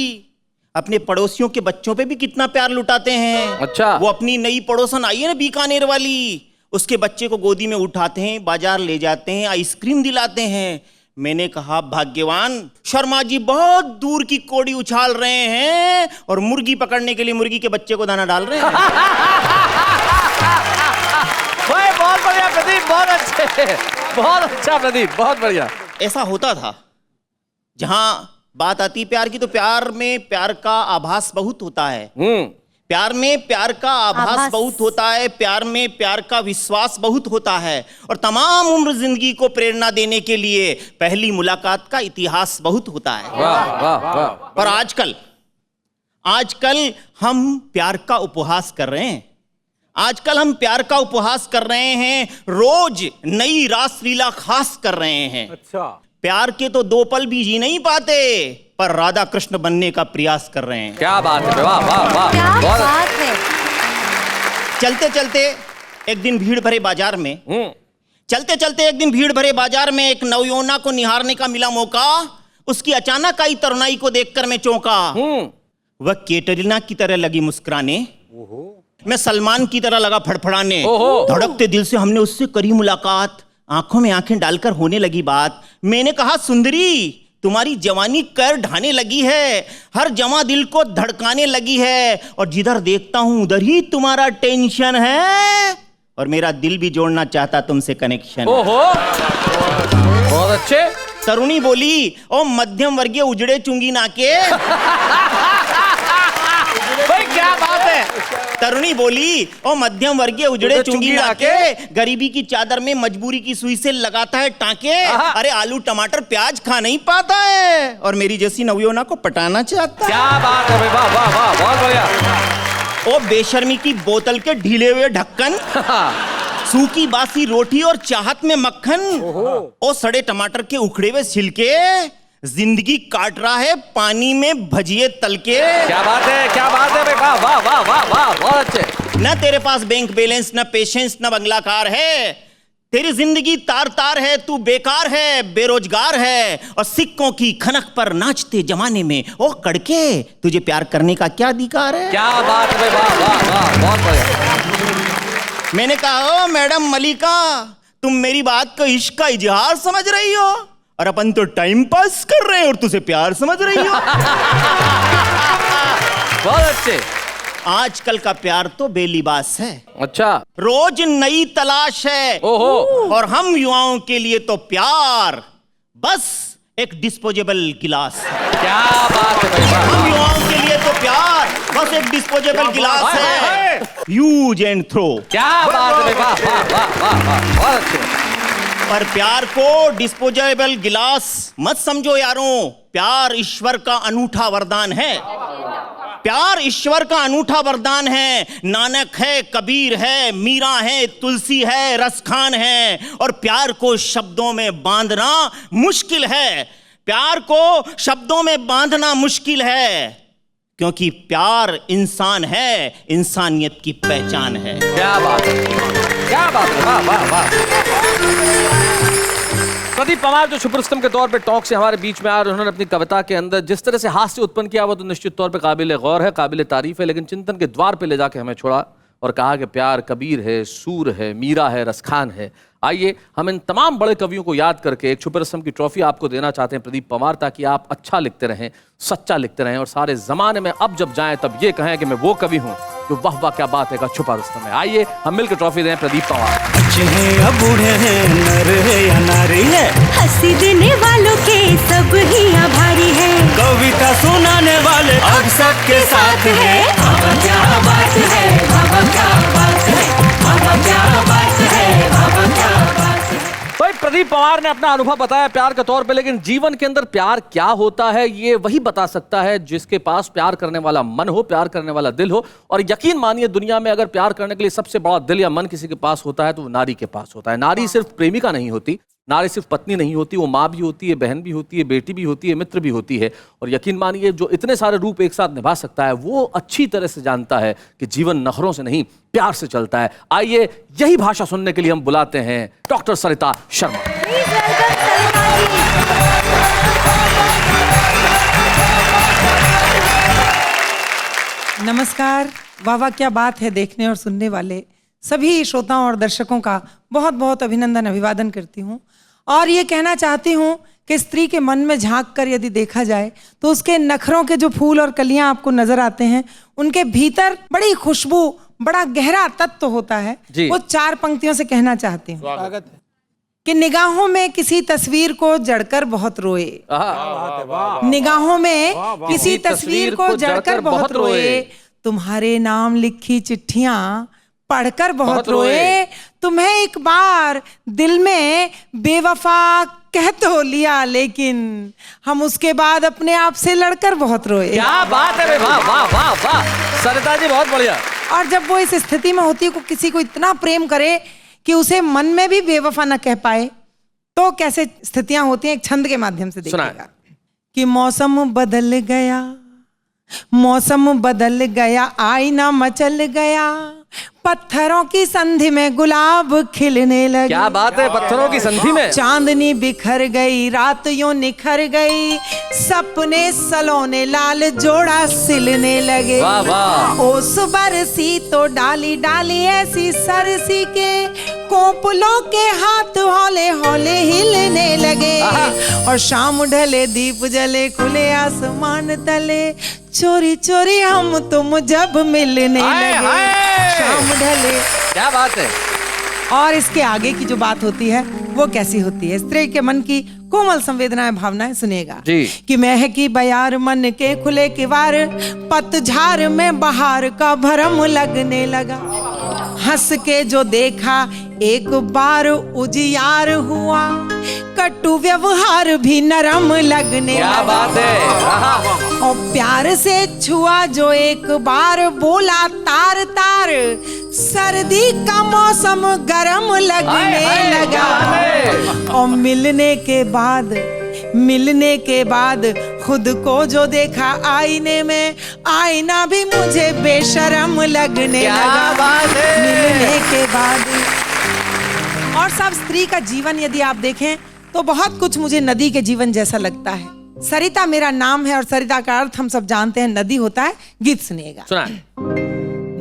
अपने पड़ोसियों के बच्चों पे भी कितना प्यार लुटाते हैं। अच्छा। वो अपनी नई पड़ोसन आई है ना बीकानेर वाली, उसके बच्चे को गोदी में उठाते हैं, बाजार ले जाते हैं, आइसक्रीम दिलाते हैं। मैंने कहा भाग्यवान, शर्मा जी बहुत दूर की कोड़ी उछाल रहे हैं और मुर्गी पकड़ने के लिए मुर्गी के बच्चे को दाना डाल रहे हैं। बहुत बढ़िया प्रदीप, बहुत अच्छे, बहुत अच्छा प्रदीप, बहुत बढ़िया। ऐसा होता था। जहां बात आती प्यार की, तो प्यार में प्यार का आभास बहुत होता है। प्यार में प्यार का आभास बहुत होता है, प्यार में प्यार का विश्वास बहुत होता है और तमाम उम्र जिंदगी को प्रेरणा देने के लिए पहली मुलाकात का इतिहास बहुत होता है। वाह वाह वाह। पर आजकल हम प्यार का उपहास कर रहे हैं। आजकल हम प्यार का उपहास कर रहे हैं, रोज नई रासलीला खास कर रहे हैं। अच्छा। प्यार के तो 2 पल भी जी नहीं पाते, पर राधा कृष्ण बनने का प्रयास कर रहे हैं। क्या बात है, वाह वाह वाह, क्या बहुत बात है। चलते चलते एक दिन भीड़ भरे बाजार में एक नवयौवना को निहारने का मिला मौका। उसकी अचानक आई तरुणाई को देखकर मैं चौंका। वह कैटरीना की तरह लगी मुस्कुराने, मैं सलमान की तरह लगा फड़फड़ाने। धड़कते दिल से हमने उससे करी मुलाकात, आंखों में आंखें डालकर होने लगी बात। मैंने कहा सुंदरी, तुम्हारी जवानी कर ढाने लगी है, हर जवां दिल को धड़काने लगी है और जिधर देखता हूं उधर ही तुम्हारा टेंशन है और मेरा दिल भी जोड़ना चाहता तुमसे कनेक्शन। ओहो, बहुत अच्छे। तरुणी बोली, ओ मध्यम वर्गीय उजड़े चुंगी नाके। भाई क्या बात है। तरुणी बोली, ओ मध्यम वर्गीय उजड़े चुंगी नाके, गरीबी की चादर में मजबूरी की सुई से लगाता है टांके। अरे आलू टमाटर प्याज खा नहीं पाता है और मेरी जैसी नवयौवना को पटाना चाहता है। क्या बात है भाई, वाह वाह वाह, बहुत बढ़िया। ओ बेशर्मी की बोतल के ढीले हुए ढक्कन, सूखी बासी रोटी और चाहत में मक्खन, ओ सड़े टमाटर के उखड़े हुए छिलके, जिंदगी काट रहा है पानी में भजिए तल के। क्या बात है, क्या बात है बेटा, वाह वाह वाह वाह, बहुत अच्छे। ना तेरे पास बैंक बैलेंस, ना पेशेंस, ना बंगला कार है। तेरी जिंदगी तार तार है, तू बेकार है, बेरोजगार है, और सिक्कों की खनक पर नाचते जमाने में ओ कड़के, तुझे प्यार करने का क्या अधिकार है? क्या बात है, वाह वाह वाह, बहुत बढ़िया। मैंने कहा, ओ मैडम मलिका, तुम मेरी बात को इश्क का इजहार समझ रही हो, और अपन तो टाइम पास कर रहे हैं और तुझे प्यार समझ रही हो। बहुत अच्छे। आजकल का प्यार तो बेलिबास है। अच्छा। रोज नई तलाश है। ओहो। और हम युवाओं के लिए तो प्यार बस एक डिस्पोजेबल गिलास है। क्या बात है भाई, हम युवाओं के लिए तो प्यार बस एक डिस्पोजेबल गिलास है, यूज एंड थ्रो। क्या बात है, वाह वाह वाह वाह वाह, बहुत अच्छे। पर प्यार को डिस्पोजेबल गिलास मत समझो यारों, प्यार ईश्वर का अनूठा वरदान है। प्यार ईश्वर का अनूठा वरदान है। नानक है, कबीर है, मीरा है, तुलसी है, रसखान है। और प्यार को शब्दों में बांधना मुश्किल है। प्यार को शब्दों में बांधना मुश्किल है, क्योंकि प्यार इंसान है, इंसानियत की पहचान है। क्या बात है, क्या बात है, वाह वाह वाह। प्रदीप पंवार जो सुपर स्टार के तौर पे टॉक से हमारे बीच में आ रहे, उन्होंने अपनी कविता के अंदर जिस तरह से हास्य उत्पन्न किया वो तो निश्चित तौर पे काबिल गौर है, काबिल तारीफ है, लेकिन चिंतन के द्वार पे ले जाके हमें छोड़ा और कहा कि प्यार कबीर है, सूर है, मीरा है, रसखान है। आइए हम इन तमाम बड़े कवियों को याद करके एक सुपर स्टार की ट्रॉफी आपको देना चाहते हैं प्रदीप पंवार, ताकि आप अच्छा लिखते रहें, सच्चा लिखते रहें, और सारे जमाने में अब जब जाएं तब ये कहें कि मैं वो कवि हूँ जो वाह वाह क्या बात है का छुपा रुस्तम है। आइए हम मिलकर ट्रॉफी दें प्रदीप पंवार। बच्चे हैं या बूढ़े हैं, नर है या नारी है, हंसी देने वालों के सब ही आभारी है, कविता सुनाने वाले अब सबके साथ है। बाबा क्या बात है, बाबा क्या बात है, बाबा क्या बात है, बाबा क्या बात है। भाई प्रदीप पंवार ने अपना अनुभव बताया प्यार के तौर पे, लेकिन जीवन के अंदर प्यार क्या होता है ये वही बता सकता है जिसके पास प्यार करने वाला मन हो, प्यार करने वाला दिल हो। और यकीन मानिए दुनिया में अगर प्यार करने के लिए सबसे बड़ा दिल या मन किसी के पास होता है तो वो नारी के पास होता है। नारी सिर्फ प्रेमिका नहीं होती, नारी सिर्फ पत्नी नहीं होती, वो माँ भी होती है, बहन भी होती है, बेटी भी होती है, मित्र भी होती है। और यकीन मानिए जो इतने सारे रूप एक साथ निभा सकता है वो अच्छी तरह से जानता है कि जीवन नखरों से नहीं प्यार से चलता है। आइए यही भाषा सुनने के लिए हम बुलाते हैं डॉक्टर सरिता शर्मा। नमस्कार। वाह वाह क्या बात है देखने और सुनने वाले सभी श्रोताओं और दर्शकों का बहुत बहुत अभिनंदन अभिवादन करती हूँ। और ये कहना चाहती हूँ कि स्त्री के मन में झांक कर यदि देखा जाए तो उसके नखरों के जो फूल और कलियां आपको नजर आते हैं उनके भीतर बड़ी खुशबू, बड़ा गहरा तत्व होता है। वो 4 पंक्तियों से कहना चाहती हूँ कि निगाहों में किसी तस्वीर को जड़कर बहुत रोए, निगाहों में किसी तस्वीर को जड़कर बहुत रोए, तुम्हारे नाम लिखी चिट्ठियां पढ़कर बहुत रोए, तुम्हें एक बार दिल में बेवफा कह तो लिया लेकिन हम उसके बाद अपने आप से लड़कर बहुत रोए। क्या बात है, वाह वाह वाह वाह सरिता जी, बहुत बढ़िया। और जब वो इस स्थिति में होती है कि किसी को इतना प्रेम करे कि उसे मन में भी बेवफा न कह पाए तो कैसे स्थितियां होती हैं, एक छंद के माध्यम से देखिएगा कि मौसम बदल गया, मौसम बदल गया, आईना मचल गया, पत्थरों की संधि में गुलाब खिलने लगे। क्या बात है, पत्थरों की संधि में चांदनी बिखर गई, रात यूं निखर गई, सपने सलोने लाल जोड़ा सिलने लगे। वाह वाह। ओस बरसी तो डाली डाली ऐसी सरसी के कोपलों के हाथ हौले हौले हिलने लगे। और शाम ढले दीप जले खुले आसमान तले, चोरी चोरी हम तुम जब मिलने लगे। शाम ढले। क्या बात है। और इसके आगे की जो बात होती है वो कैसी होती है, स्त्री के मन की कोमल संवेदनाएं भावनाएं सुनेगा कि महकी बयार मन के खुले किवार, पतझार में बहार का भरम लगने लगा, हंस के जो देखा एक बार उजियार हुआ, कटु व्यवहार भी नरम लगने क्या लगा। बात है। और प्यार से छुआ जो एक बार, बोला तार तार, सर्दी का मौसम गरम लगने लगा। और मिलने के बाद मिलने के बाद खुद को जो देखा आईने में, आईना भी मुझे बेशर्म लगने लगा। मिलने के बाद और सब स्त्री का जीवन यदि आप देखें तो बहुत कुछ मुझे नदी के जीवन जैसा लगता है। सरिता मेरा नाम है और सरिता का अर्थ हम सब जानते हैं नदी होता है। गीत सुनिएगा। सुना।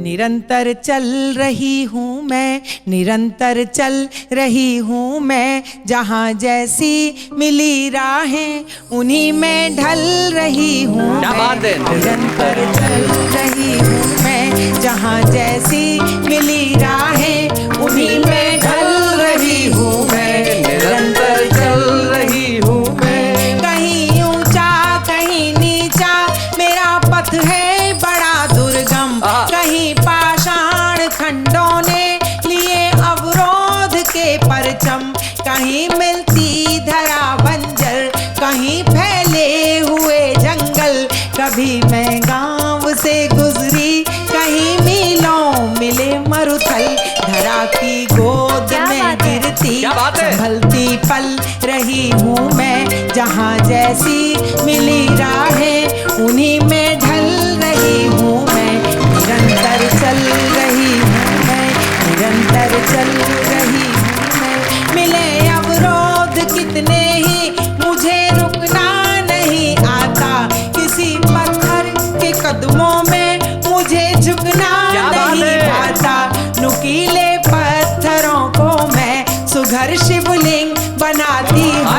निरंतर चल रही हूँ मैं, निरंतर चल रही हूँ मैं, जहाँ जैसी मिली राहें उन्हीं में ढल रही हूँ। क्या बात है। निरंतर चल रही हूँ मैं, जहाँ जैसी मिली राहें उन्हीं में ढल रही हूँ मैं। निरंतर चल रही हूँ मैं, कहीं ऊंचा कहीं नीचा मेरा पथ है बड़ा दुर्गम। कहीं पाषाण खंडों ने लिए अवरोध के परचम, कहीं मिलती धरा बंजर, कहीं फैले हुए जंगल। कभी मैं गांव से गुजरी, कहीं मीलों मिले मरुथल, धरा की गोद में गिरती संभलती पल रही हूँ मैं, जहाँ जैसी मिली राहें उन्हीं में ढल रही हूँ मैं। निरंतर चल रही हूँ मैं, निरंतर चल रही हूँ मैं, मिले अवरोध कितने ही मुझे रुकना नहीं आता, किसी पत्थर के कदमों में मुझे झुकना नहीं आता। नुकीले पत्थरों को मैं सुघर शिवलिंग बनाती हूँ,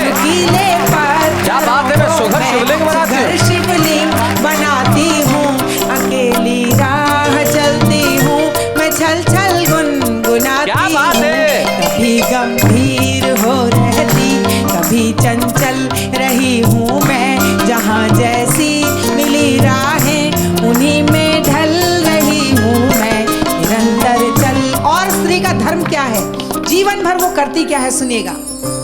नुकीले पत्थरों को मैं सुघर शिवलिंग बनाती हूँ। अकेली राह चलती हूँ मैं, छल छल गुनगुनाती हूँ। कभी गंभीर हो रहती, कभी चंचल रही हूँ मैं, जहाँ जैसी मिली राहें उन्हीं में ढल रही हूँ मैं। निरंतर चल। और स्त्री का धर्म क्या है, जीवन भर वो करती क्या है, सुनिएगा।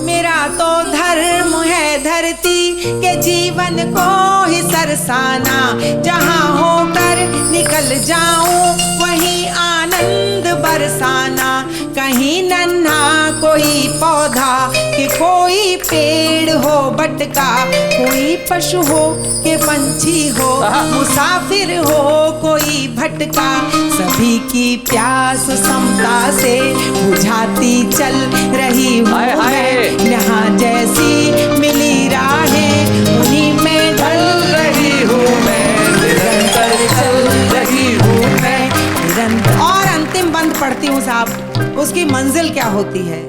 मेरा तो धर्म है धरती के जीवन को ही सरसाना, जहाँ होकर निकल जाऊं वहीं आनंद बरसाना। कहीं नन्हा कोई पौधा कि कोई पेड़ हो बटका, कोई पशु हो के पंछी हो, मुसाफिर हो कोई भटका। सभी की प्यास समता से बुझाती चल रही हूँ मैं, यहाँ जैसी मिली राहें उन्हीं में ढल रही हूँ मैं। निरंतर चल रही हूँ मैं, निरंतर। और अंतिम बंद पढ़ती हूँ साहब, उसकी मंजिल क्या होती है।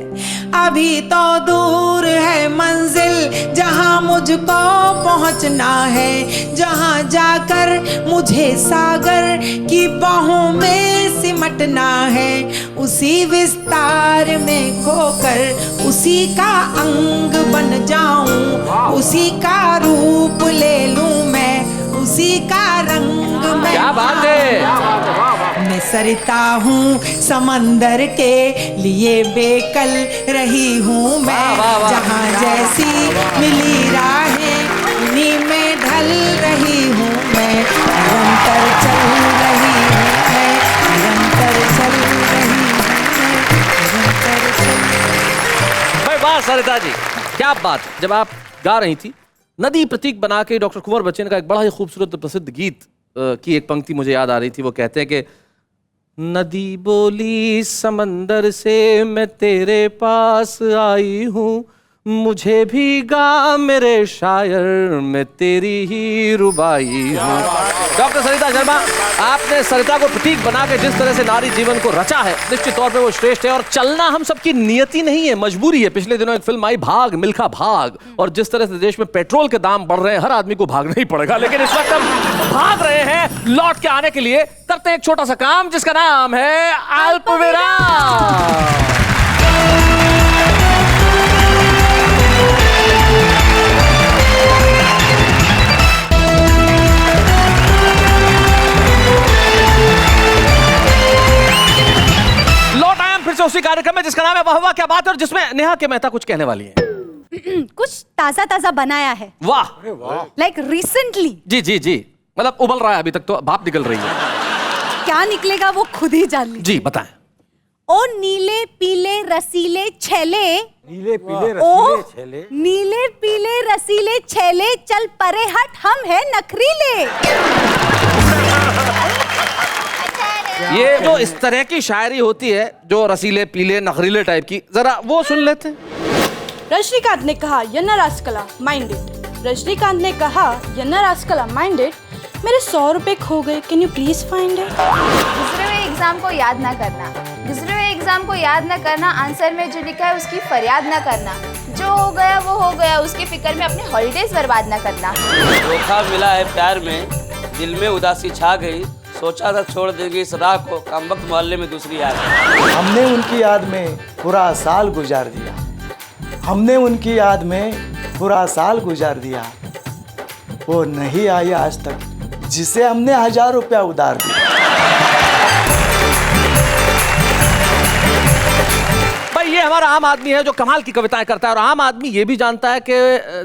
अभी तो दूर है मंजिल जहाँ मुझको पहुँचना है, जहाँ जाकर मुझे सागर की बाहों में सिमटना है। उसी विस्तार में खोकर उसी का अंग बन जाऊं, उसी का रूप ले लूं मैं, उसी का रंग मैं। क्या बात है। मैं सरिता हूँ समंदर के लिए बेकल रही हूँ मैं, जहाँ जैसी मिली राहें उन्हीं में ढल रही हूँ मैं। निरंतर चल रही हूँ मैं, निरंतर चल रही हूँ मैं, निरंतर चल। भाई वाह सरिता जी, क्या बात। जब आप गा रही थी नदी प्रतीक बना के, डॉक्टर कुंवर बच्चन का एक बड़ा ही खूबसूरत प्रसिद्ध गीत की एक पंक्ति मुझे याद आ रही थी। वो कहते हैं कि नदी बोली समंदर से मैं तेरे पास आई हूँ, मुझे भी गा मेरे शायर मैं तेरी ही रुबाई हूँ। डॉक्टर सरिता शर्मा, आपने सरिता को प्रतीक बना के जिस तरह से नारी जीवन को रचा है, निश्चित तौर पे वो श्रेष्ठ है। और चलना हम सबकी नियति नहीं है, मजबूरी है। पिछले दिनों एक फिल्म आई भाग मिल्खा भाग, और जिस तरह से देश में पेट्रोल के दाम बढ़ रहे हैं, हर आदमी को भागना ही पड़ेगा। लेकिन इस वक्त हम भाग रहे हैं लौट के आने के लिए, करते हैं एक छोटा सा काम जिसका नाम है अल्पविराम। फिर से उसी कार्यक्रम में जिसका नाम है वाह वाह क्या बात है, और जिसमें नेहा के मेहता कुछ कहने वाली है। कुछ ताजा ताजा बनाया है। वाह। Like recently. जी जी जी, मतलब उबल रहा है, अभी तक तो भाप निकल रही है। क्या निकलेगा वो खुद ही जान लीजिए। जी बताएं। ओ नीले पीले रसीले छेले, नीले पीले ओ रसीले छेले, नीले पीले रसीले छेले, चल परे हट हम है नखरीले। ये जो इस तरह की शायरी होती है, जो रसीले पीले नखरीले टाइप की, जरा वो सुन लेते हैं। रजनीकांत ने कहा यन्ना रास्कला माइंडेड। रजनीकांत ने कहा यन्ना रास्कला माइंडेड, मेरे 100 रुपए खो गए, can you please find it. गुजरे हुए एग्जाम को याद ना करना, गुजरे हुए एग्जाम को याद ना करना, आंसर में जो लिखा है उसकी फरियाद ना करना, जो हो गया वो हो गया, उसके फिक्र में अपने हॉलीडेज बर्बाद ना करना। धोखा मिला है प्यार में, दिल में उदासी छा गई, सोचा था छोड़ देंगे इस राह को, कमबख्त मोहल्ले में दूसरी याद। हमने उनकी याद में पूरा साल गुजार दिया, हमने उनकी याद में पूरा साल गुजार दिया, वो नहीं आई आज तक जिसे हमने 1000 रुपया उधार दिया। भाई ये हमारा आम आदमी है जो कमाल की कविताएं करता है, और आम आदमी ये भी जानता है कि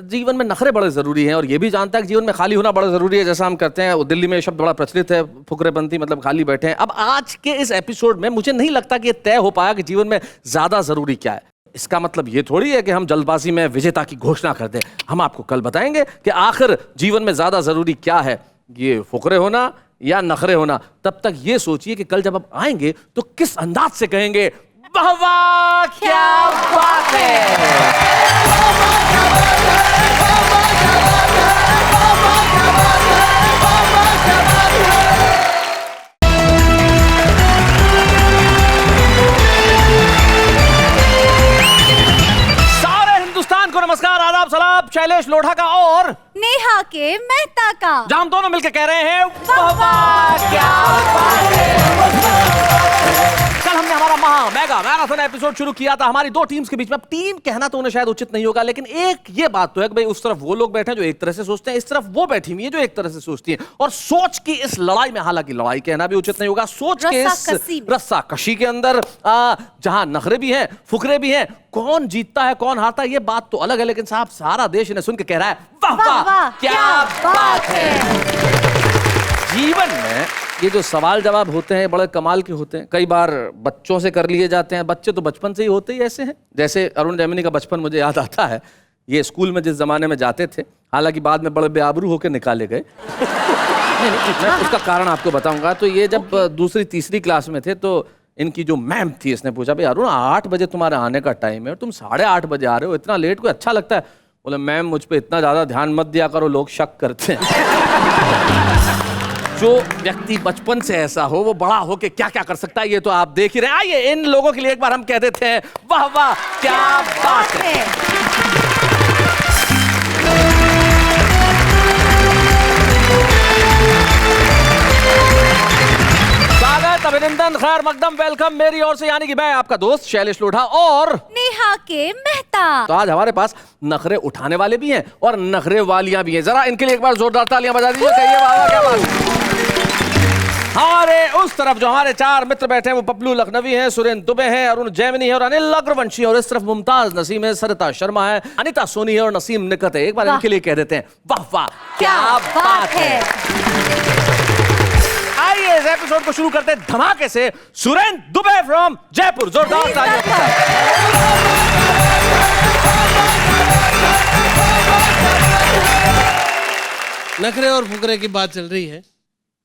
जीवन में नखरे बड़े जरूरी हैं, और ये भी जानता है कि जीवन में खाली होना बड़ा जरूरी है। जैसा हम करते हैं, दिल्ली में ये शब्द बड़ा प्रचलित है, फुकरेबंदी, मतलब खाली बैठे हैं। अब आज के इस एपिसोड में मुझे नहीं लगता कि ये तय हो पाया कि जीवन में ज्यादा जरूरी क्या है। इसका मतलब ये थोड़ी है कि हम जल्दबाजी में विजेता की घोषणा कर दें। हम आपको कल बताएंगे कि आखिर जीवन में ज्यादा जरूरी क्या है, ये फुकरे होना या नखरे होना। तब तक ये सोचिए कि कल जब आप आएंगे तो किस अंदाज से कहेंगे, वाह वाह क्या बात है। नमस्कार, आदाब, सलाम, शैलेश लोढ़ा का और नेहा के मेहता का, जहां हम दोनों मिलकर कह रहे हैं वाह वाह क्या बात है। कल हमने हमारा मेगा मैराथन एपिसोड शुरू किया था हमारी 2 टीम्स के बीच में। अब टीम कहना तो उन्हें शायद उचित नहीं होगा, लेकिन एक ये बात तो है कि भाई उस तरफ वो लोग बैठे हैं जो एक तरह से सोचते हैं, इस तरफ वो बैठी हुई है जो एक तरह से सोचती है। और सोच की इस लड़ाई में, हालांकि लड़ाई कहना भी उचित नहीं होगा, सोच के इस रस्सा कशी के अंदर जहां नखरे भी हैं, फुकरे भी हैं, कौन जीतता है कौन हारता है ये बात तो अलग है, लेकिन साहब सारा देश इन्हें सुन के कह रहा है वाह वाह क्या बात है। जीवन में ये जो सवाल जवाब होते हैं बड़े कमाल के होते हैं। कई बार बच्चों से कर लिए जाते हैं, बच्चे तो बचपन से ही होते ही ऐसे हैं। जैसे अरुण जैमिनी का बचपन मुझे याद आता है। ये स्कूल में जिस जमाने में जाते थे, हालांकि बाद में बड़े बेआबरू होकर निकाले गए। मैं उसका कारण आपको बताऊंगा। तो ये जब दूसरी तीसरी क्लास में थे तो इनकी जो मैम थी, इसने पूछा भाई अरुण 8 बजे तुम्हारे आने का टाइम है और तुम 8:30 बजे आ रहे हो, इतना लेट कोई अच्छा लगता है? बोले मैम मुझ पे इतना ज्यादा ध्यान मत दिया करो, लोग शक करते हैं। जो व्यक्ति बचपन से ऐसा हो वो बड़ा हो के क्या क्या कर सकता है ये तो आप देख ही रहे हैं। आइए इन लोगों के लिए एक बार हम कह देते हैं वाह वाह क्या बात है। स्वागत, अभिनंदन, खैर मकदम, वेलकम मेरी ओर से, यानी कि मैं आपका दोस्त शैलेश लोढ़ा और नेहा के मेहता। तो आज हमारे पास नखरे उठाने वाले भी हैं और नखरे वालियां भी हैं। जरा इनके लिए एक बार जोरदार तालियां बजा दीजिए। कहिए वाह वाह क्या बात है। हमारे उस तरफ जो हमारे 4 मित्र बैठे हैं वो पप्लू लखनवी हैं, सुरेंद्र दुबे हैं, अरुण जैमिनी है और अनिल अग्रवंशी है। और इस तरफ मुमताज नसीम है, सरिता शर्मा है, अनिता सोनी है और नसीम निकत है। एक बार इनके लिए कह देते हैं वाह वाह क्या बात है। आइए इस एपिसोड को शुरू करते हैं धमाके से। सुरेंद्र दुबे फ्रॉम जयपुर, जोरदार तालियां। नखरे और फुकरे की बात चल रही है।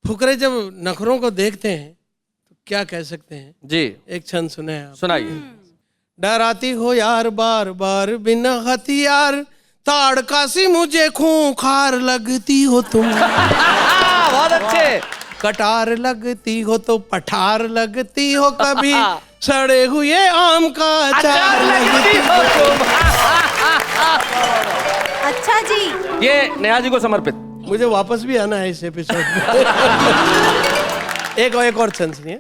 फुकरे जब नखरों को देखते हैं तो क्या कह सकते हैं जी? एक छंद सुने आप, सुनाइए। डराती हो यार बार बार बिना हथियार, ताड़का सी मुझे खूंखार लगती हो तुम। बहुत अच्छे। कटार लगती हो तो पठार लगती हो, कभी सड़े हुए आम का अचार लगती हो तुम। अच्छा जी, ये नेहा जी को समर्पित। मुझे वापस भी आना है इस एपिसोड में। एक और छंद सुनिए,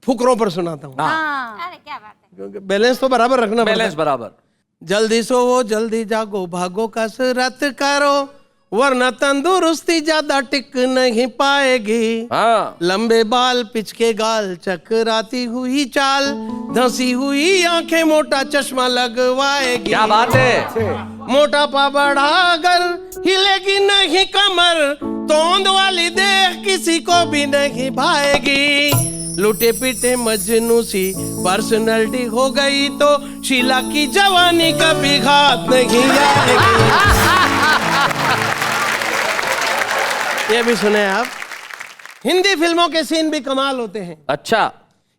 फुकरों पर सुनाता हूँ। अरे क्या बात है, क्योंकि बैलेंस तो बराबर रखना, बैलेंस बराबर। जल्दी सोवो जल्दी जागो, भागो कसरत करो, वरना तंदुरुस्ती ज्यादा टिक नहीं पाएगी। लंबे बाल पिचके गाल, चकराती हुई चाल, धंसी हुई आंखें, मोटा चश्मा लगवाएगी। क्या बात है। मोटापा बढ़ा अगर हिलेगी नहीं कमर, तोंद वाली देख किसी को भी नहीं भाएगी। लूटे पीटे मजनू सी पर्सनैलिटी हो गई तो शीला की जवानी कभी घात नहीं आएगी। ये भी सुने आप। हिंदी फिल्मों के सीन भी कमाल होते हैं। अच्छा,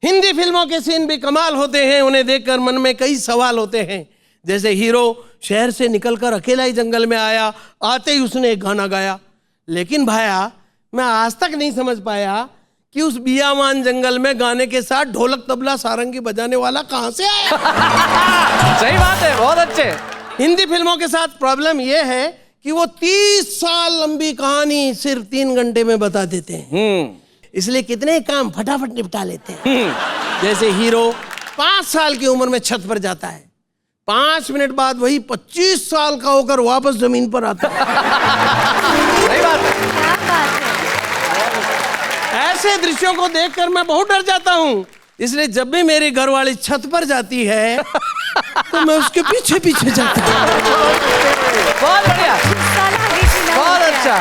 हिंदी फिल्मों के सीन भी कमाल होते हैं। उन्हें देखकर मन में कई सवाल होते हैं। जैसे हीरो शहर से निकलकर अकेला ही जंगल में आया, आते ही उसने एक गाना गाया। लेकिन भाया, मैं आज तक नहीं समझ पाया कि उस बियामान जंगल में गाने के साथ ढोलक तबला सारंगी बजाने वाला कहां से आया। सही बात है, बहुत अच्छे। हिंदी फिल्मों के साथ प्रॉब्लम यह है कि वो 30 साल लंबी कहानी सिर्फ 3 घंटे में बता देते हैं। इसलिए कितने काम फटाफट निपटा लेते हैं। जैसे हीरो 5 साल की उम्र में छत पर जाता है, 5 मिनट बाद वही 25 साल का होकर वापस जमीन पर आता है। सही बात है। ऐसे दृश्यों को देखकर मैं बहुत डर जाता हूँ। इसलिए जब भी मेरी घरवाली छत पर जाती है तो मैं उसके पीछे पीछे जाता हूँ। बहुत बढ़िया, बहुत अच्छा।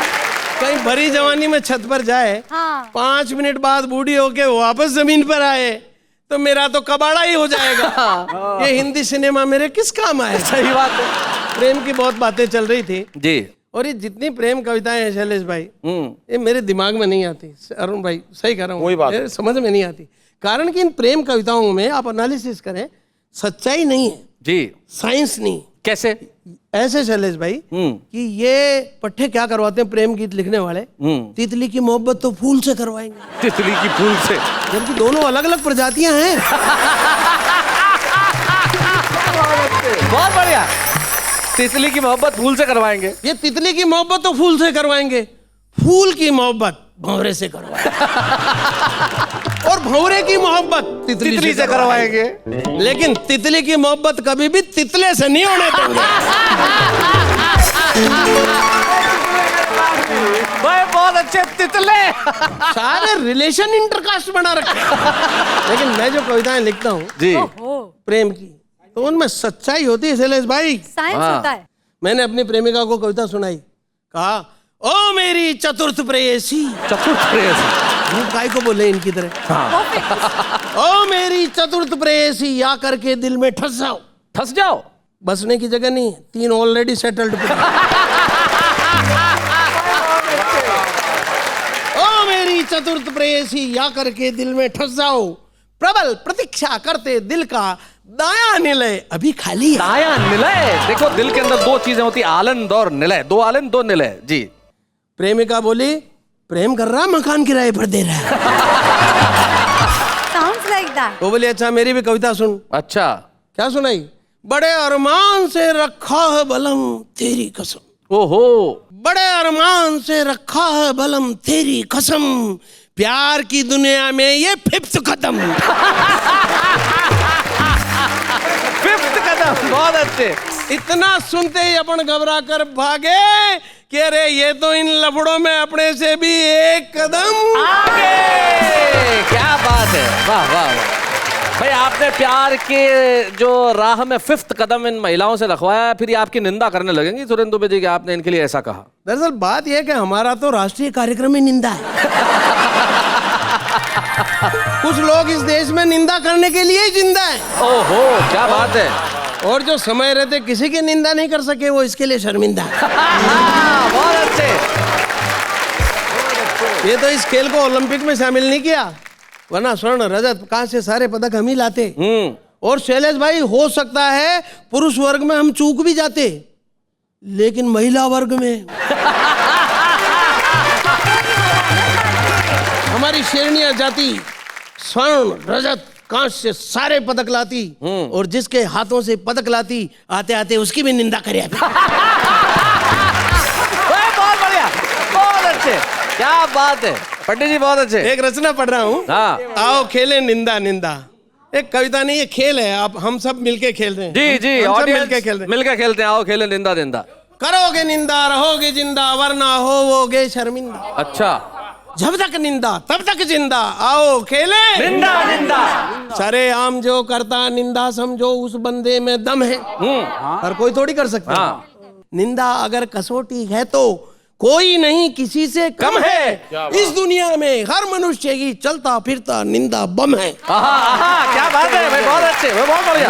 कहीं भरी जवानी में छत पर जाए, हाँ। 5 मिनट बाद बूढ़ी होके वापस जमीन पर आए तो मेरा तो कबाड़ा ही हो जाएगा। ये हिंदी सिनेमा मेरे किस काम आए। सही बात है। प्रेम की बहुत बातें चल रही थी जी। और ये जितनी प्रेम कविताएं हैं शैलेश भाई, ये मेरे दिमाग में नहीं आती। अरुण भाई सही कह रहा हूँ, वही बात मेरे समझ में नहीं आती। कारण कि इन प्रेम कविताओं में आप एनालिसिस करें, सच्चाई नहीं है जी, साइंस नहीं। कैसे? ऐसे शैलेश भाई कि ये पट्टे क्या करवाते हैं प्रेम गीत लिखने वाले, तितली की मोहब्बत तो फूल से करवाएंगे। तितली की फूल से? जबकि दोनों अलग अलग प्रजातियां हैं। बहुत बढ़िया। तितली की मोहब्बत फूल से करवाएंगे। ये तितली की मोहब्बत तो फूल से करवाएंगे, फूल की मोहब्बत भंवरे से करवाएंगे और भंवरे की मोहब्बत तितली से करवाएंगे। लेकिन तितली की मोहब्बत कभी भी तितले से नहीं होने देंगे। भाई बहुत अच्छे तितले। सारे रिलेशन इंटरकास्ट बना रखे। लेकिन मैं जो कविताएं लिखता हूँ जी प्रेम की, तो उनमें सच्चाई होती है शैलेश भाई। साइंस होता है। मैंने अपनी प्रेमिका को कविता सुनाई, कहा ओ मेरी चतुर्थ प्रेयसी। चतुर्थ प्रेयसी गाय को बोले इनकी तरह। ओ मेरी चतुर्थ प्रेयसी, या करके दिल में ठस जाओ। ठस जाओ? बसने की जगह नहीं, 3 ऑलरेडी सेटल्ड। ओ मेरी चतुर्थ प्रेयसी, या करके दिल में ठस जाओ। प्रबल प्रतीक्षा करते दिल का दाया निलय अभी खाली है। दाया निलय? देखो दिल के अंदर 2 चीजें होती, आलंद और निलय। 2 आलंद 2 निलय। जी। प्रेमिका बोली, प्रेम कर रहा, मकान किराए पर दे रहा है। Sounds like that. वो बोली अच्छा मेरी भी कविता सुन। अच्छा, क्या सुनाई? बड़े अरमान से रखा है बलम तेरी कसम। ओहो। बड़े अरमान से रखा है बलम तेरी कसम, प्यार की दुनिया में ये 5th कदम। 5th कदम। बहुत अच्छे। इतना सुनते ही अपन घबरा कर भागे कि अरे ये तो इन लफड़ों में अपने से भी 1 कदम आगे। क्या बात है, वाह वाह वाह। भाई आपने प्यार के जो राह में 5th कदम इन महिलाओं से रखवाया, फिर ये आपकी निंदा करने लगेंगी सुरेंद्र दुबे जी कि आपने इनके लिए ऐसा कहा। दरअसल बात यह है कि हमारा तो राष्ट्रीय कार्यक्रम ही निंदा है। कुछ लोग इस देश में निंदा करने के लिए ही जिंदा है। ओहो, क्या बात है। और जो समय रहते किसी की निंदा नहीं कर सके, वो इसके लिए शर्मिंदा है। बहुत अच्छे। ये तो इस खेल को ओलंपिक में शामिल नहीं किया, वरना स्वर्ण रजत कांस्य सारे पदक हम ही लाते। और शैलेश भाई हो सकता है पुरुष वर्ग में हम चूक भी जाते, लेकिन महिला वर्ग में हमारी शेरनिया जाति स्वर्ण रजत कांस्य सारे पदक लाती, और जिसके हाथों से पदक लाती आते आते उसकी भी निंदा करे। बहुत बढ़िया, बहुत अच्छे, क्या बात है पंडित जी, बहुत अच्छे। एक रचना पढ़ रहा हूँ। हाँ। आओ खेले निंदा निंदा। एक कविता नहीं, ये खेल है, आप हम सब मिलके खेल रहे हैं। जी जी, हम सब ऑडियंस मिलके खेल रहे हैं। मिलके खेलते हैं। आओ खेले निंदा निंदा। करोगे निंदा रहोगे जिंदा, वरना होवोगे शर्मिंदा। अच्छा। जब तक निंदा तब तक जिंदा, आओ खेले निंदा निंदा। सरे आम जो करता निंदा समझो उस बंदे में दम है। हर कोई थोड़ी कर सकता। निंदा अगर कसौटी है तो कोई नहीं किसी से कम है। इस दुनिया में हर मनुष्य की चलता फिरता निंदा बम है। क्या बात है भाई, बहुत अच्छे, बहुत बढ़िया।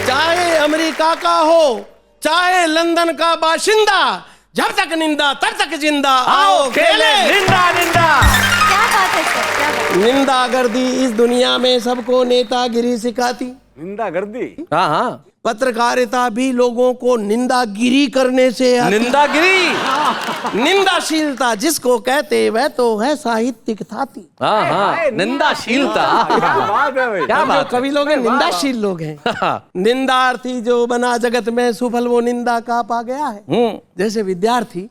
चाहे अमेरिका का हो चाहे लंदन का बाशिंदा, जब तक निंदा तब तक जिंदा, आओ खेले निंदा निंदा। क्या बात है सर, क्या बात है? निंदा गर्दी इस दुनिया में सबको नेतागिरी सिखाती। निंदा गर्दी? हाँ हाँ। पत्रकारिता भी लोगों को निंदागिरी करने से आती। निंदागिरी, निंदाशीलता जिसको कहते वह तो है साहित्यिक थाती। हाँ हाँ, निंदाशीलता। क्या बात है भाई, क्या बात, कवि लोग हैं, निंदाशील लोग हैं। निंदार्थी जो बना जगत में सुफल वो निंदा का पा गया है। जैसे विद्यार्थी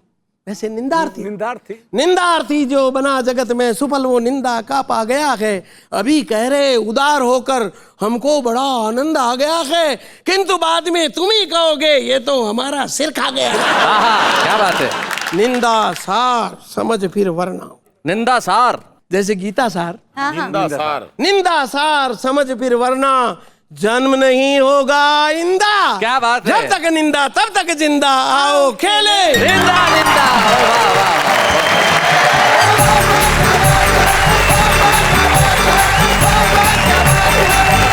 वैसे निंदार्थी। निंदार्थी जो बना जगत में सुफल वो निंदा का पा गया है। अभी कह रहे उदार होकर हमको बड़ा आनंद आ गया है, किंतु बाद में तुम ही कहोगे ये तो हमारा सिर खा गया। क्या बात है। निंदा सार समझ फिर वरना। निंदा सार जैसे गीता सार। निंदा सार। निंदा सार समझ फिर वरना, जन्म नहीं होगा इंदा। क्या बात है। जब तक निंदा तब तक जिंदा, आओ खेले निंदा निंदा।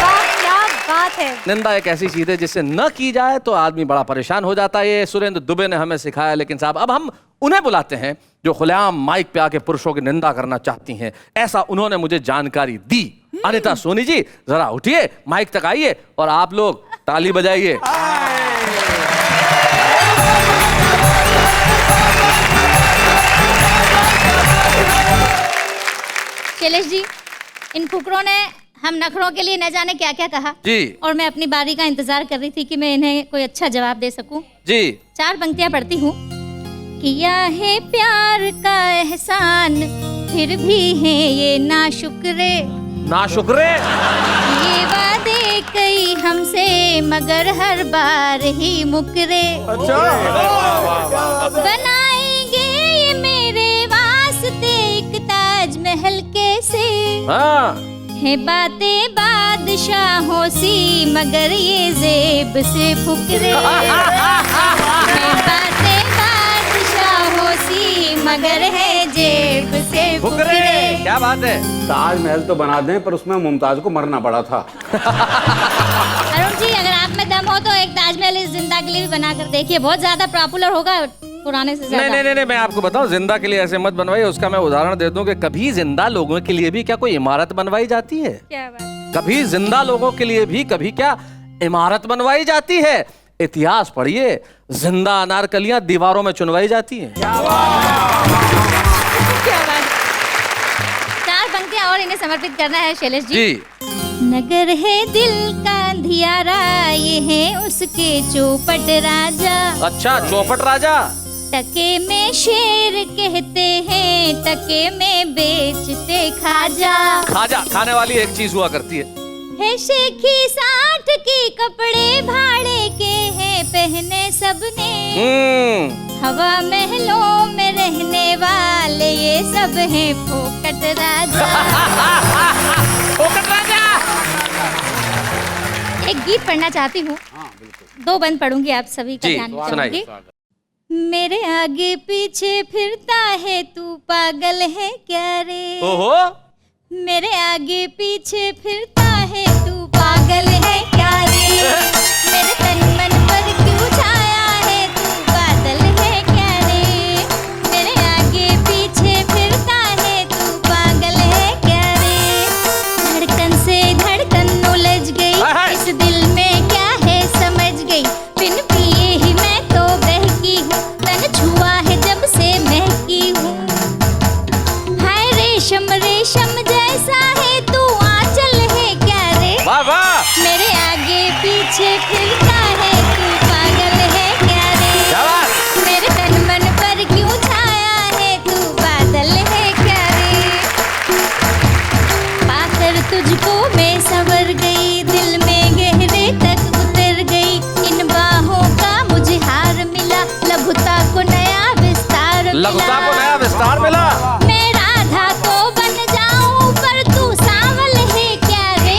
वाह वाह है। निंदा एक ऐसी चीज है जिससे न की जाए तो आदमी बड़ा परेशान हो जाता है। ये सुरेंद्र दुबे ने हमें सिखाया। लेकिन साहब अब हम उन्हें बुलाते हैं जो खुलेआम माइक पे आके पुरुषों की निंदा करना चाहती हैं। ऐसा उन्होंने मुझे जानकारी दी। अनिता सोनी जी जरा उठिए, माइक तक आइए और आप लोग ताली बजाइए। शैलेश जी, इन फुकरों ने हम नखरों के लिए न जाने क्या क्या कहा जी, और मैं अपनी बारी का इंतजार कर रही थी कि मैं इन्हें कोई अच्छा जवाब दे सकूं जी। 4 पंक्तियां पढ़ती हूँ। किया है प्यार का एहसान फिर भी है ये नाशुक्रे, नाशुक्रे। ये वादे कई हमसे मगर हर बार ही मुकरे। बनाएंगे ये मेरे वास्ते एक ताजमहल कैसे, है बातें बादशाहों सी मगर ये जेब से फुकरे। है बातें बादशाहों सी मगर है जेब से फुकरे। क्या बात है। ताजमहल तो बना दें पर उसमें मुमताज को मरना पड़ा था। अरुण जी, अगर आप में दम हो तो एक ताजमहल इस जिंदा के लिए भी बना कर देखिए, बहुत ज्यादा पॉपुलर होगा पुराने से ज्यादा। नहीं, मैं आपको बताऊं, जिंदा के लिए ऐसे मत बनवाइए। उसका मैं उदाहरण दे दूं कि कभी जिंदा लोगों के लिए भी क्या कोई इमारत बनवाई जाती है? क्या बात। कभी जिंदा लोगों के लिए भी कभी क्या इमारत बनवाई जाती है? इतिहास पढ़िए, जिंदा अनारकलियां दीवारों में चुनवाई जाती हैं। क्या बात। 4 पंक्तियां और इन्हें समर्पित करना है शैलेश जी। नगर है दिल का अंधियारा, ये है उसके चौपट राजा। अच्छा, चौपट राजा। टके में शेर कहते हैं, टके में बेचते खाजा। खाजा खाने वाली एक चीज हुआ करती है। शेखी 60 की कपड़े भाड़े के हैं पहने सबने। हवा महलों में रहने वाले ये सब हैं फोकट राजा। फोकट राजा। एक गीत पढ़ना चाहती हूँ। 2 बंद पढ़ूंगी, आप सभी का ध्यान चाहूंगी। मेरे आगे पीछे फिरता है तू पागल है क्या रे। ओहो। मेरे आगे पीछे फिरता है तू पागल है क्या रे। मेरे तन मन पर क्यों छाया है तू बादल है क्या रे। मेरे आगे पीछे फिरता है तू पागल है क्या रे। धड़कन से धड़कन उलझ गई, इस दिल में क्या है समझ गई। बिन पिए ही मैं तो बहकी हूँ, तन छुआ है जब से महकी हूँ। हाय रेशम रेशम जैसा है तू आंचल है क्या रे। वाह वाह। मेरे आगे पीछे फिरता है तू पागल है क्या रे। क्या बात। मेरे तन मन पर क्यों छाया है तू बादल है क्या रे। पाकर तुझको मैं संवर गई, दिल में गहरे तक उतर गई। इन बाहों का मुझे हार मिला, लघुता को नया विस्तार मिला। लघुता को नया विस्तार मिला। मैं राधा तो बन जाऊं पर तू सांवल है क्या रे।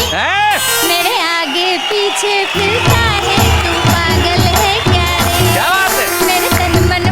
मेरे आगे पीछे फिरता है तू पागल है क्या रे। क्या बात है। मेरे तन मन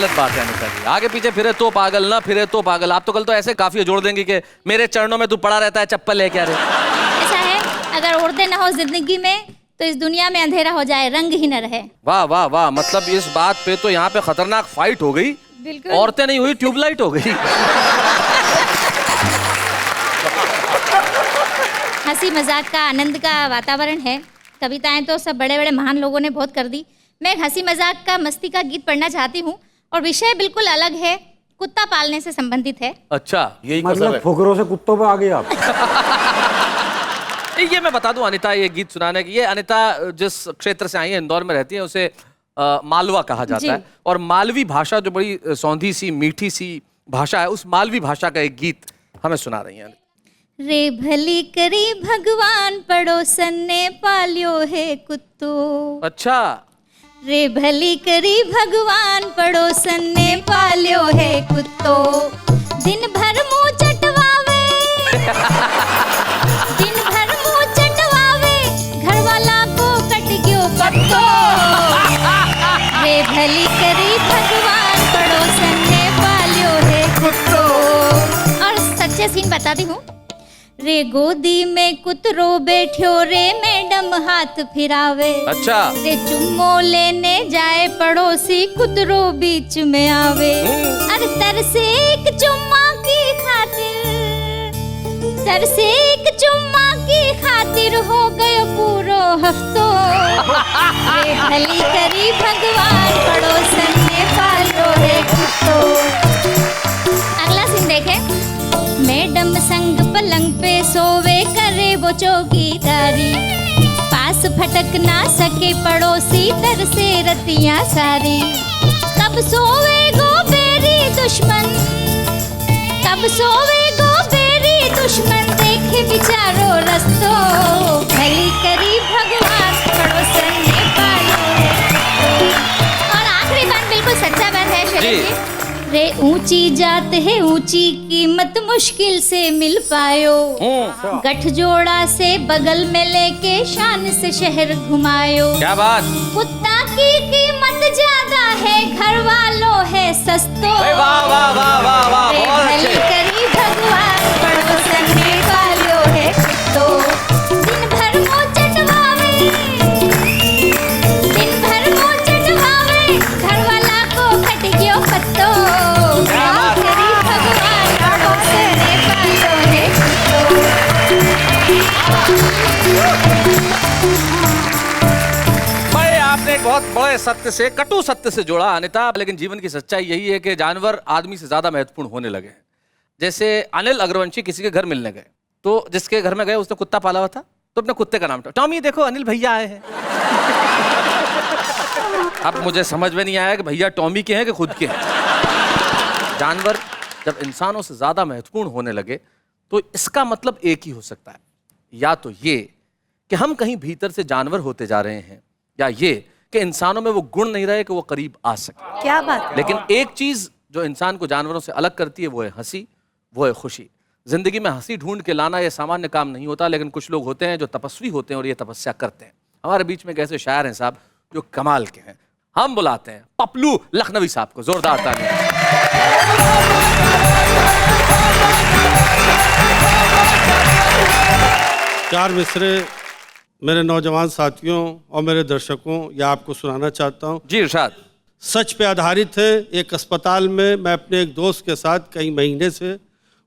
गलत बात है अनिता जी। आगे पीछे फिरे तो पागल, ना फिरे तो पागल। आप तो कल तो ऐसे काफी जोड़ देंगी कि मेरे चरणों में तू पड़ा रहता है, चप्पल है क्या रे। ऐसा है, अगर उड़ते ना हो जिंदगी में तो इस दुनिया में अंधेरा हो जाए, रंग ही न रहे। वाह वाह वाह, मतलब इस बात पे तो यहाँ पे खतरनाक फाइट हो गई। बिल्कुल। औरतें नहीं हुई, ट्यूबलाइट हो गई। हंसी मजाक का, आनंद का वातावरण है। कविताएं तो सब बड़े बड़े महान लोगों ने बहुत कर दी। मैं एक हंसी मजाक का, मस्ती का गीत पढ़ना चाहती हूँ और विषय बिल्कुल अलग है, कुत्ता पालने से संबंधित है। अच्छा, यही मतलब फुकरों से कुत्तों पे आ गए आप। ये मैं बता दूं अनिता, ये गीत सुनाने की, ये अनिता जिस क्षेत्र से आई है, इंदौर में रहती है, उसे मालवा कहा जाता है। और मालवी भाषा जो बड़ी सौंधी सी मीठी सी भाषा है, उस मालवी भाषा का एक गीत हमें सुना रही है। रे भली करी भगवान पड़ोसन ने पालियो है कुत्तो। अच्छा। रे भली करी भगवान पड़ोसन ने पालियो है कुत्तो। दिन भर मुंह चटवावे, दिन भर मुंह चटवावे, घर वाला को कट गयो पत्तो। रे भली करी भगवान पड़ोसन ने पालियो है कुत्तो। और सच्चे सीन बताती हूँ। रे गोदी में कुतरो बैठ्यो रे मैडम हाथ फिरावे। अच्छा। रे चुम्मो लेने जाए पड़ोसी कुतरो बीच में आवे। अरे तरसे एक चुम्मा की खातिर, तरसे एक चुम्मा की खातिर हो गयो पूरो हफ्तो। रे भली करी भगवान पड़ोसन ने पालो है कुत्तो। अगला सीन देखें। मैडम संग पलंग पे सोवे, करे वो चौकीदारी। पास फटक ना सके पड़ोसी, डर से रतियां सारी। कब सोवे गो बेरी दुश्मन, कब सोवे गो बेरी दुश्मन, देखे बिचारो रस्तो। भली करी भगवान पड़ोसन ने पालो है। और आखिरी बात बिल्कुल सच्चा बात है शैलेश जी। रे ऊंची जात है ऊंची कीमत मुश्किल से मिल पायो। गठजोड़ा से बगल में लेके शान से शहर घुमायो। क्या बात। कुत्ता की कीमत ज्यादा है, घर वालों है सस्तो। वाह वाह वाह वाह वाह, बहुत अच्छे। भली करी भगवान पड़ोसन ने पालियो है कुत्तो। दिन भर मुंह चटवावे, दिन भर मुंह चटवावे, घर वाला को खट गयो पत्तो। भाई आपने एक बहुत बड़े सत्य से, कटु सत्य से जोड़ा अनिता, लेकिन जीवन की सच्चाई यही है कि जानवर आदमी से ज्यादा महत्वपूर्ण होने लगे हैं। जैसे अनिल अग्रवंशी किसी के घर मिलने गए, तो जिसके घर में गए उसने कुत्ता पाला हुआ था, तो अपने कुत्ते का नाम टॉमी। देखो अनिल भैया आए हैं। अब मुझे समझ में नहीं आया कि भैया टॉमी के हैं कि खुद के हैं। जानवर जब इंसानों से ज्यादा महत्वपूर्ण होने लगे तो इसका मतलब एक ही हो सकता है, या तो ये कि हम कहीं भीतर से जानवर होते जा रहे हैं, या ये कि इंसानों में वो गुण नहीं रहे कि वो करीब आ सके। क्या बात। लेकिन एक चीज जो इंसान को जानवरों से अलग करती है वो है हंसी, वो है खुशी। जिंदगी में हंसी ढूंढ के लाना ये सामान्य काम नहीं होता, लेकिन कुछ लोग होते हैं जो तपस्वी होते हैं और ये तपस्या करते हैं। हमारे बीच में एक ऐसे शायर हैं साहब जो कमाल के हैं। हम बुलाते हैं पपलू लखनवी साहब को। जोरदार ताली। चार मिसरे मेरे नौजवान साथियों और मेरे दर्शकों या आपको सुनाना चाहता हूँ। जी इरशाद। सच पे आधारित है। एक अस्पताल में मैं अपने एक दोस्त के साथ कई महीने से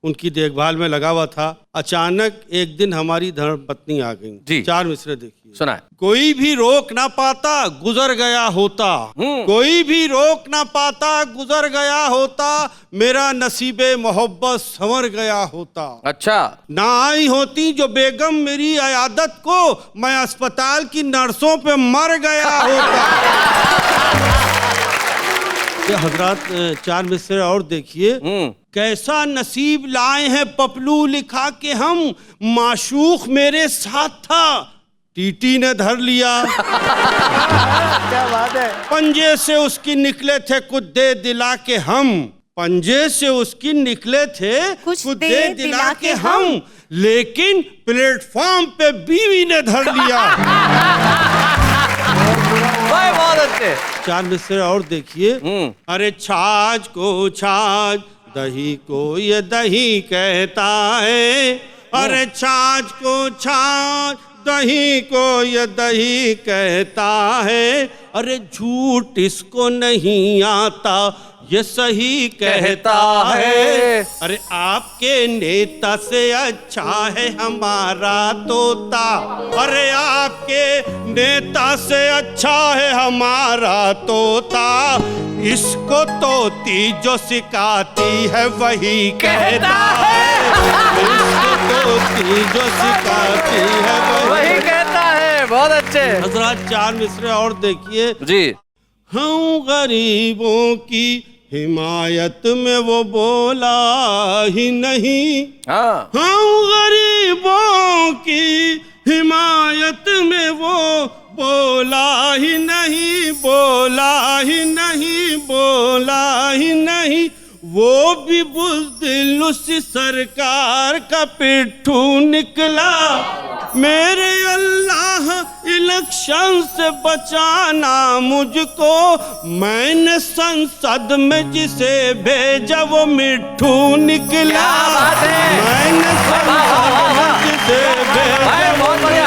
उनकी देखभाल में लगा हुआ था। अचानक एक दिन हमारी धर्मपत्नी आ गई। जी। चार मिसरे देखिए। सुनाए। कोई भी रोक ना पाता गुजर गया होता, कोई भी रोक ना पाता गुजर गया होता, मेरा नसीबे मोहब्बत संवर गया होता। अच्छा। ना आई होती जो बेगम मेरी अयादत को, मैं अस्पताल की नर्सों पे मर गया होता। ये हजरात चार मिसरे और देखिए। कैसा नसीब लाए हैं पपलू लिखा के हम, माशूक मेरे साथ था टीटी ने धर लिया। क्या बात है। पंजे से उसकी निकले थे कुछ दे दिला के हम, पंजे से उसकी निकले थे कुछ दे दिला के हम, लेकिन प्लेटफॉर्म पे बीवी ने धर लिया। भाई बहुत अच्छे। चार मिसरे और देखिए। अरे छाछ को छाछ, दही को ये दही कहता है। अरे छाछ को छाछ, दही को ये दही कहता है। अरे झूठ इसको नहीं आता, ये सही कहता है। अरे आपके नेता से अच्छा है हमारा तोता। अरे आपके नेता से अच्छा है हमारा तोता। इसको तोती जो सिखाती है वही कहता है। इसको तोती जो सिखाती है वही कहता है। बहुत अच्छे। हजरत चार मिसरे और देखिए जी। हम गरीबों की हिमायत में वो बोला ही नहीं। हम गरीबों की हिमायत में वो बोला ही नहीं, बोला ही नहीं, बोला ही नहीं। वो भी बुज़दिल उस सरकार का पिट्ठू निकला। मेरे अल्लाह इलेक्शन से बचाना मुझको, मैंने संसद में जिसे भेजा वो मिट्ठू निकला। मैंने संसद में जिसे भेजा। बहुत बढ़िया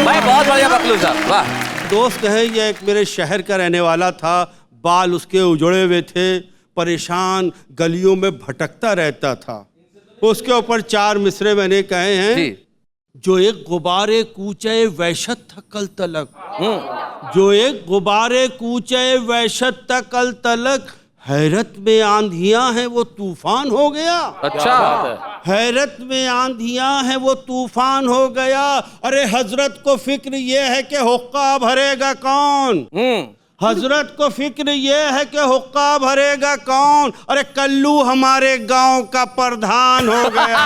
भाई, बहुत बढ़िया मखलूक साहब, वाह। दोस्त है, ये एक मेरे शहर का रहने वाला था। बाल उसके उजड़े हुए थे, परेशान, गलियों में भटकता रहता था। उसके ऊपर चार मिसरे मैंने कहे हैं। जो एक गुब्बारे कूचे वहशत था कल तलक, जो एक गुब्बारे कूचे वहशत था कल तलक। हैरत में आंधियां हैं वो तूफान हो गया। अच्छा। हैरत में आंधियां हैं वो तूफान हो गया। अरे हजरत को फिक्र ये है कि हुक्का भरेगा कौन। हजरत को फिक्र ये है कि हुक्का भरेगा कौन। अरे कल्लू हमारे गांव का प्रधान हो गया।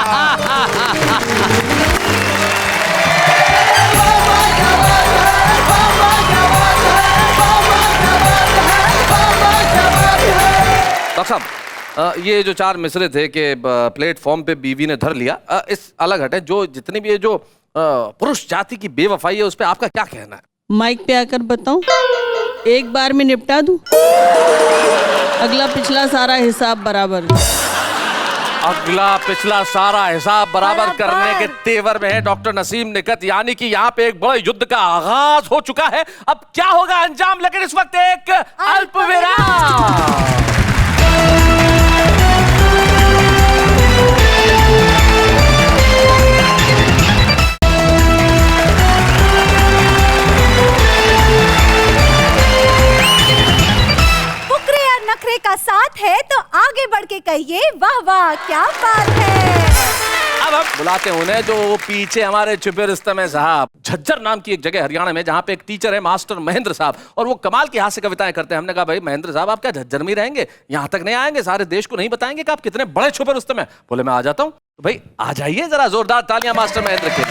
डॉक्टर साहब, ये जो चार मिसरे थे कि प्लेटफॉर्म पे बीवी ने धर लिया, इस अलग हटे, जो जितनी भी ये जो पुरुष जाति की बेवफाई है उस पे आपका क्या कहना है? माइक पे आकर बताऊं, एक बार में निपटा दूं, अगला पिछला सारा हिसाब बराबर। अगला पिछला सारा हिसाब बराबर करने के तेवर में है डॉक्टर नसीम निकत। यानी कि यहाँ पे एक बड़े युद्ध का आगाज हो चुका है। अब क्या होगा अंजाम, लेकिन इस वक्त एक अल्पविराम। नखरे का साथ है तो आगे बढ़ के कहिए वाह वाह क्या बात है। अब हम बुलाते हैं उन्हें जो पीछे हमारे छुपे रिश्ते साहब। झज्जर नाम की एक जगह हरियाणा में, जहाँ पे एक टीचर है मास्टर महेंद्र साहब, और वो कमाल की हास्य कविताएं करते हैं। हमने कहा भाई महेंद्र साहब आप क्या झज्जर में रहेंगे, यहाँ तक नहीं आएंगे, सारे देश को नहीं बताएंगे कि आप कितने बड़े छुपे रिश्ते में। बोले मैं आ जाता हूँ। तो भाई आ जाइए, जरा जोरदार तालियां मास्टर महेंद्र के।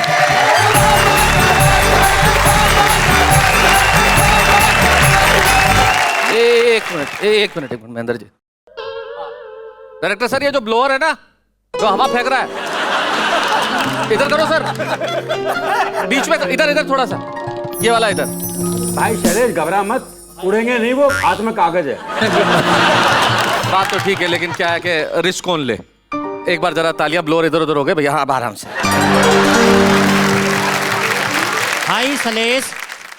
एक minute Mahendra ji. Director sir, ये जो ब्लोअर है ना, जो हवा फेंक रहा है, इधर करो सर, बीच में इधर थोड़ा सा, ये वाला इधर। भाई शैलेश घबरा मत, उड़ेंगे नहीं, वो हाथ में कागज है। बात तो ठीक है, लेकिन क्या है कि रिस्क कौन ले। एक बार जरा तालियां, ब्लोअर इधर उधर हो गए भैया, अब आराम से। भाई शैलेश,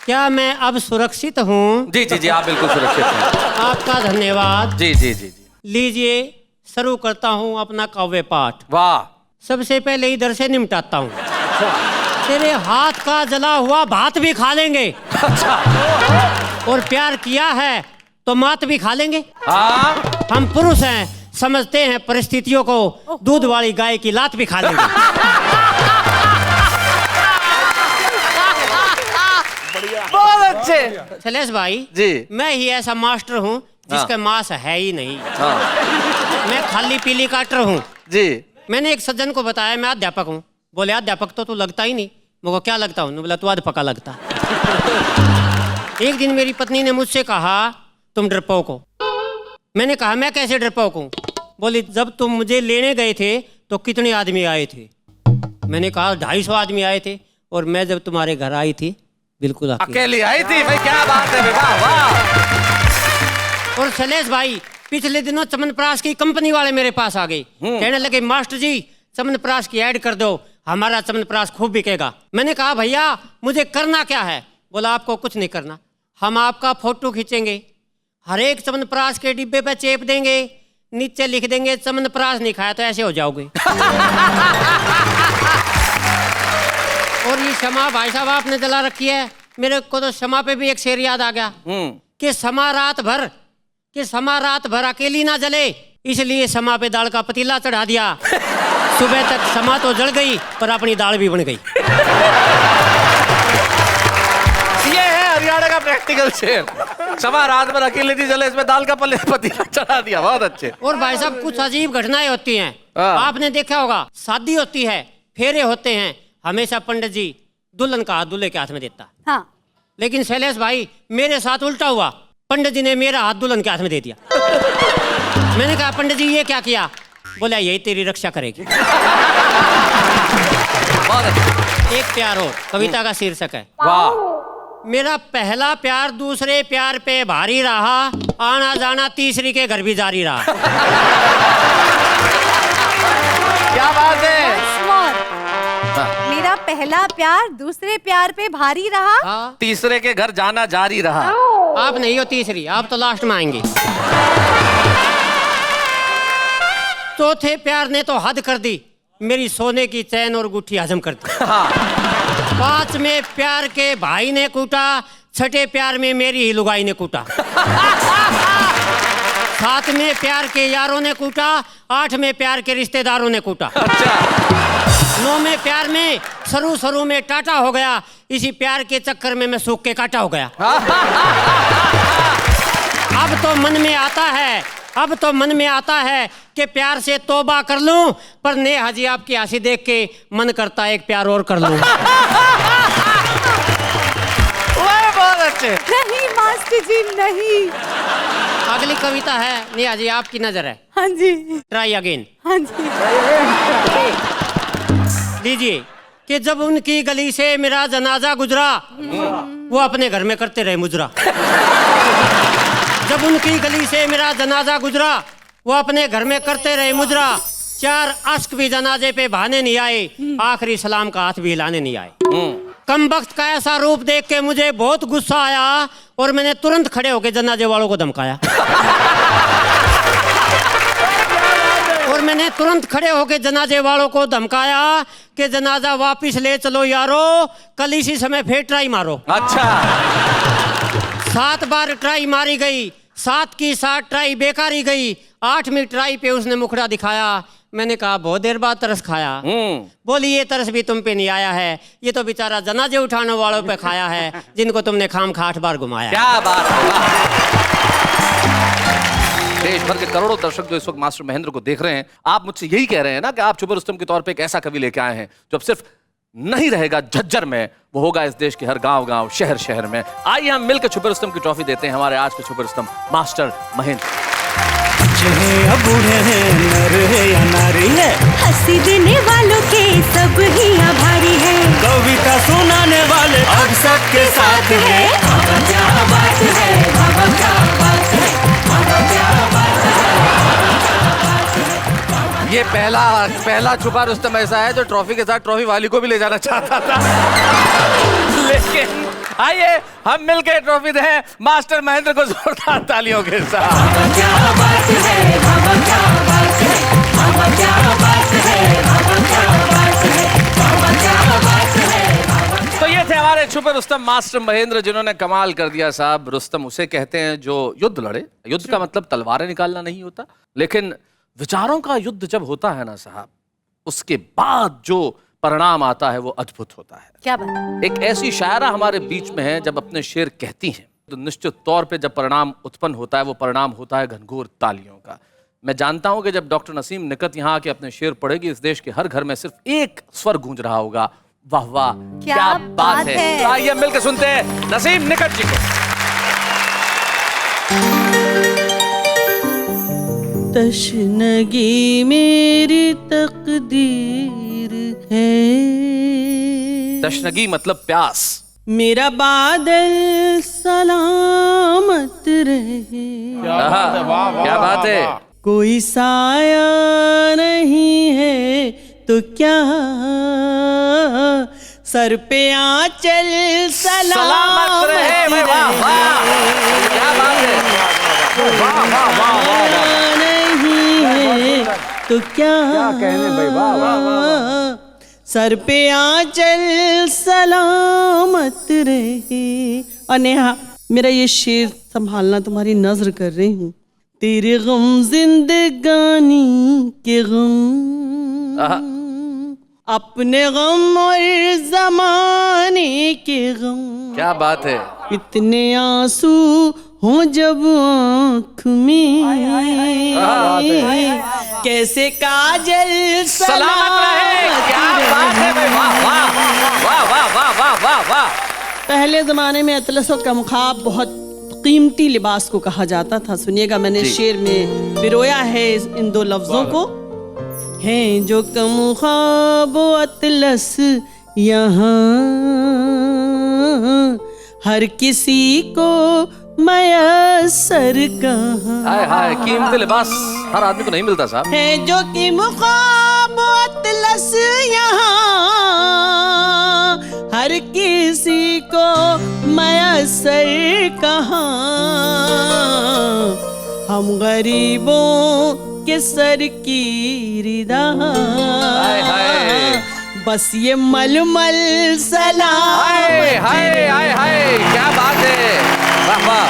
क्या मैं अब सुरक्षित हूँ? जी जी जी, आप बिल्कुल सुरक्षित हैं। आपका धन्यवाद। जी जी जी जी। लीजिए शुरू करता हूँ अपना काव्य पाठ। वाह। सबसे पहले इधर से निपटाता हूँ। तेरे हाथ का जला हुआ भात भी खा लेंगे। अच्छा। और प्यार किया है तो मात भी खा लेंगे। हाँ। हम पुरुष हैं, समझते हैं परिस्थितियों को, दूध वाली गाय की लात भी खा लेंगे। बहुत अच्छे शैलेश भाई जी, मैं ही ऐसा मास्टर हूँ जिसका मांस है ही नहीं। मैं खाली पीली काटर हूँ जी। मैंने एक सज्जन को बताया मैं अध्यापक हूँ। बोले अध्यापक तो तू लगता ही नहीं। मुझको क्या लगता हूँ? बोला तू अध्यापका लगता। एक दिन मेरी पत्नी ने मुझसे कहा तुम डरपोक हो। मैंने कहा मैं कैसे डरपोक हूँ? बोली जब तुम मुझे लेने गए थे तो कितने आदमी आए थे? मैंने कहा 250 आदमी आए थे। और मैं जब तुम्हारे घर आई थी बिल्कुल अकेली आई थी भाई, क्या बात है, वाह वाह। और शैलेश भाई, पिछले दिनों चमनप्राश की कंपनी वाले मेरे पास आ गए, कहने लगे मास्टर जी चमनप्राश की ऐड कर दो, हमारा चमनप्राश खूब बिकेगा। मैंने कहा भैया मुझे करना क्या है? बोला आपको कुछ नहीं करना, हम आपका फोटो खींचेंगे, हर एक चमनप्राश के डिब्बे पे चेप देंगे, नीचे लिख देंगे चमनप्राश नहीं खाया तो ऐसे हो जाओगे। और ये क्षमा भाई साहब आपने जला रखी है, मेरे को तो क्षमा पे भी एक शेर याद आ गया कि समा रात भर अकेली ना जले, इसलिए समा पे दाल का पतीला चढ़ा दिया, सुबह तक समा तो जल गई पर अपनी दाल भी बन गई। ये है हरियाणा का प्रैक्टिकल शेर। समा रात भर अकेले नहीं जले, इसमें दाल का पतीला चढ़ा दिया, बहुत अच्छे। और भाई साहब कुछ अजीब घटनाएं होती हैं, आपने देखा होगा, शादी होती है, फेरे होते हैं, हमेशा पंडित जी दुल्हन का हाथ दूल्हे के हाथ में देता। हाँ। लेकिन शैलेश भाई मेरे साथ उल्टा हुआ, पंडित जी ने मेरा हाथ दुल्हन के हाथ में दे दिया। मैंने कहा पंडित जी ये क्या किया? बोला यही तेरी रक्षा करेगी। एक प्यार हो कविता का शीर्षक है। वाह। मेरा पहला प्यार दूसरे प्यार पे भारी रहा, आना जाना तीसरी के घर भी जारी रहा। क्या बात है। मेरा पहला प्यार दूसरे प्यार पे भारी रहा, तीसरे के घर जाना जारी रहा। आप नहीं हो तीसरी, आप तो लास्ट में आएंगे। चौथे प्यार ने तो हद कर दी, मेरी सोने की चैन और गुट्ठी हजम कर दी। पांचवें प्यार के भाई ने कूटा, छठे प्यार में मेरी ही लुगाई ने कूटा। सातवें प्यार के यारों ने कूटा, आठवें प्यार के रिश्तेदारों ने कूटा। नौवें प्यार में सरू में टाटा हो गया, इसी प्यार के चक्कर में मैं सूख के काटा हो गया। अब तो मन में आता है कि प्यार से तौबा कर लूं, पर नेहा जी आपकी हंसी देख के मन करता है एक प्यार और कर लूं। बहुत अच्छे। नहीं मास्टर जी नहीं। अगली कविता है नेहा जी आपकी नजर है। हाँ जी। Try again. हाँ जी। लीजिए कि जब उनकी गली से मेरा जनाजा गुजरा, वो अपने घर में करते रहे मुजरा। जब उनकी गली से मेरा जनाजा गुजरा, वो अपने घर में करते रहे मुजरा, 4 अश्क भी जनाजे पे बहाने नहीं आए, आखिरी सलाम का हाथ भी हिलाने नहीं आए। कमबख्त का ऐसा रूप देख के मुझे बहुत गुस्सा आया और मैंने तुरंत खड़े होकर जनाजे वालों को धमकाया। और मैंने तुरंत खड़े होकर जनाजे वालों को धमकाया कि जनाजा वापिस ले चलो यारो, कल इसी समय फिर ट्राई मारो। अच्छा। 7 बार ट्राई मारी गई, 7 की 7 ट्राई बेकार ही गई। 8वीं ट्राई पे उसने मुखड़ा दिखाया, मैंने कहा बहुत देर बाद तरस खाया। बोली ये तरस भी तुम पे नहीं आया है, ये तो बेचारा जनाजे उठाने वालों पे खाया है, जिनको तुमने खाम खा 8 बार घुमाया। क्या बात है। देश भर के करोड़ों दर्शक जो इस वक्त मास्टर महेंद्र को देख रहे हैं, आप मुझसे यही कह रहे हैं ना कि आप छुपे रुस्तम के तौर पे एक ऐसा कवि लेके आए हैं जो अब सिर्फ नहीं रहेगा झज्जर में, वो होगा इस देश के हर गांव शहर शहर में। आइए हम मिलकर छुपे रुस्तम की ट्रॉफी देते हैं हमारे आज के छुपे रुस्तम मास्टर महेंद्र। या बूढ़े हैं, नर है या नारी है, हंसी देने वालों के सब ही आभारी है, कविता सुनाने वाले अब सबके साथ है। बाबा क्या बात है, बाबा क्या बात है, बाबा क्या बात है। ये पहला छुपा रुस्तम ऐसा है जो ट्रॉफी के साथ ट्रॉफी वाली को भी ले जाना चाहता था। लेकिन आइए हम मिलकर ट्रॉफी दें मास्टर महेंद्र को जोरदार तालियों के साथ। बाबा क्या बात है, बाबा क्या बात है, बाबा क्या बात है, बाबा क्या बात है, बाबा क्या बात है। तो ये थे हमारे छुपे रुस्तम मास्टर महेंद्र, जिन्होंने कमाल कर दिया साहब। रुस्तम उसे कहते हैं जो युद्ध लड़े। युद्ध का मतलब तलवारें निकालना नहीं होता, लेकिन विचारों का युद्ध जब होता है ना साहब, उसके बाद जो परिणाम आता है वो अद्भुत होता है। क्या बात। एक ऐसी शायरा हमारे बीच में है, जब अपने शेर कहती हैं तो निश्चित तौर पे जब परिणाम उत्पन्न होता है वो परिणाम होता है घनघोर तालियों का। मैं जानता हूं कि जब डॉक्टर नसीम निकट यहाँ आके अपने शेर पढ़ेगी, इस देश के हर घर में सिर्फ एक स्वर गूंज रहा होगा, वाह वाह क्या बात है। तो आइए मिलकर सुनते हैं नसीम निकट जी को। तशनगी मेरी तकदीर है। तशनगी मतलब प्यास। मेरा बादल सलामत रहे। क्या बात है। कोई साया नहीं है तो क्या, सर पे आंचल सलामत रहे। क्या बात है। नहीं है तो क्या कहने भाई, वाह वाह। सर पे आंचल सलामत रहे। और नेहा, मेरा ये शेर संभालना, तुम्हारी नजर कर रही हूँ। तेरे गम जिंदगानी के गम, अपने गम और जमाने के गम। क्या बात है। इतने आंसू हो जब आँख में, कैसे काजल सलामत रहे। क्या बात है भाई, वाह वाह वाह वाह वाह वाह वाह वाह। पहले जमाने में अतलस और कमखाब बहुत कीमती लिबास को कहा जाता था। सुनिएगा, मैंने शेर में पिरोया है इन दो लफ्जों को। हैं जो कमखाब अतलस यहाँ, हर किसी को मयसर कहाँ। हाय हाय, कीमती लिबास हर आदमी को नहीं मिलता साहब। है जो कि मुखाब अतलस यहाँ, हर किसी को मयसर कहाँ। हम गरीबों के सर की रिदा, बस ये मलमल सलाम। हाय हाय हाय हाय, क्या बात है, वाह वाह।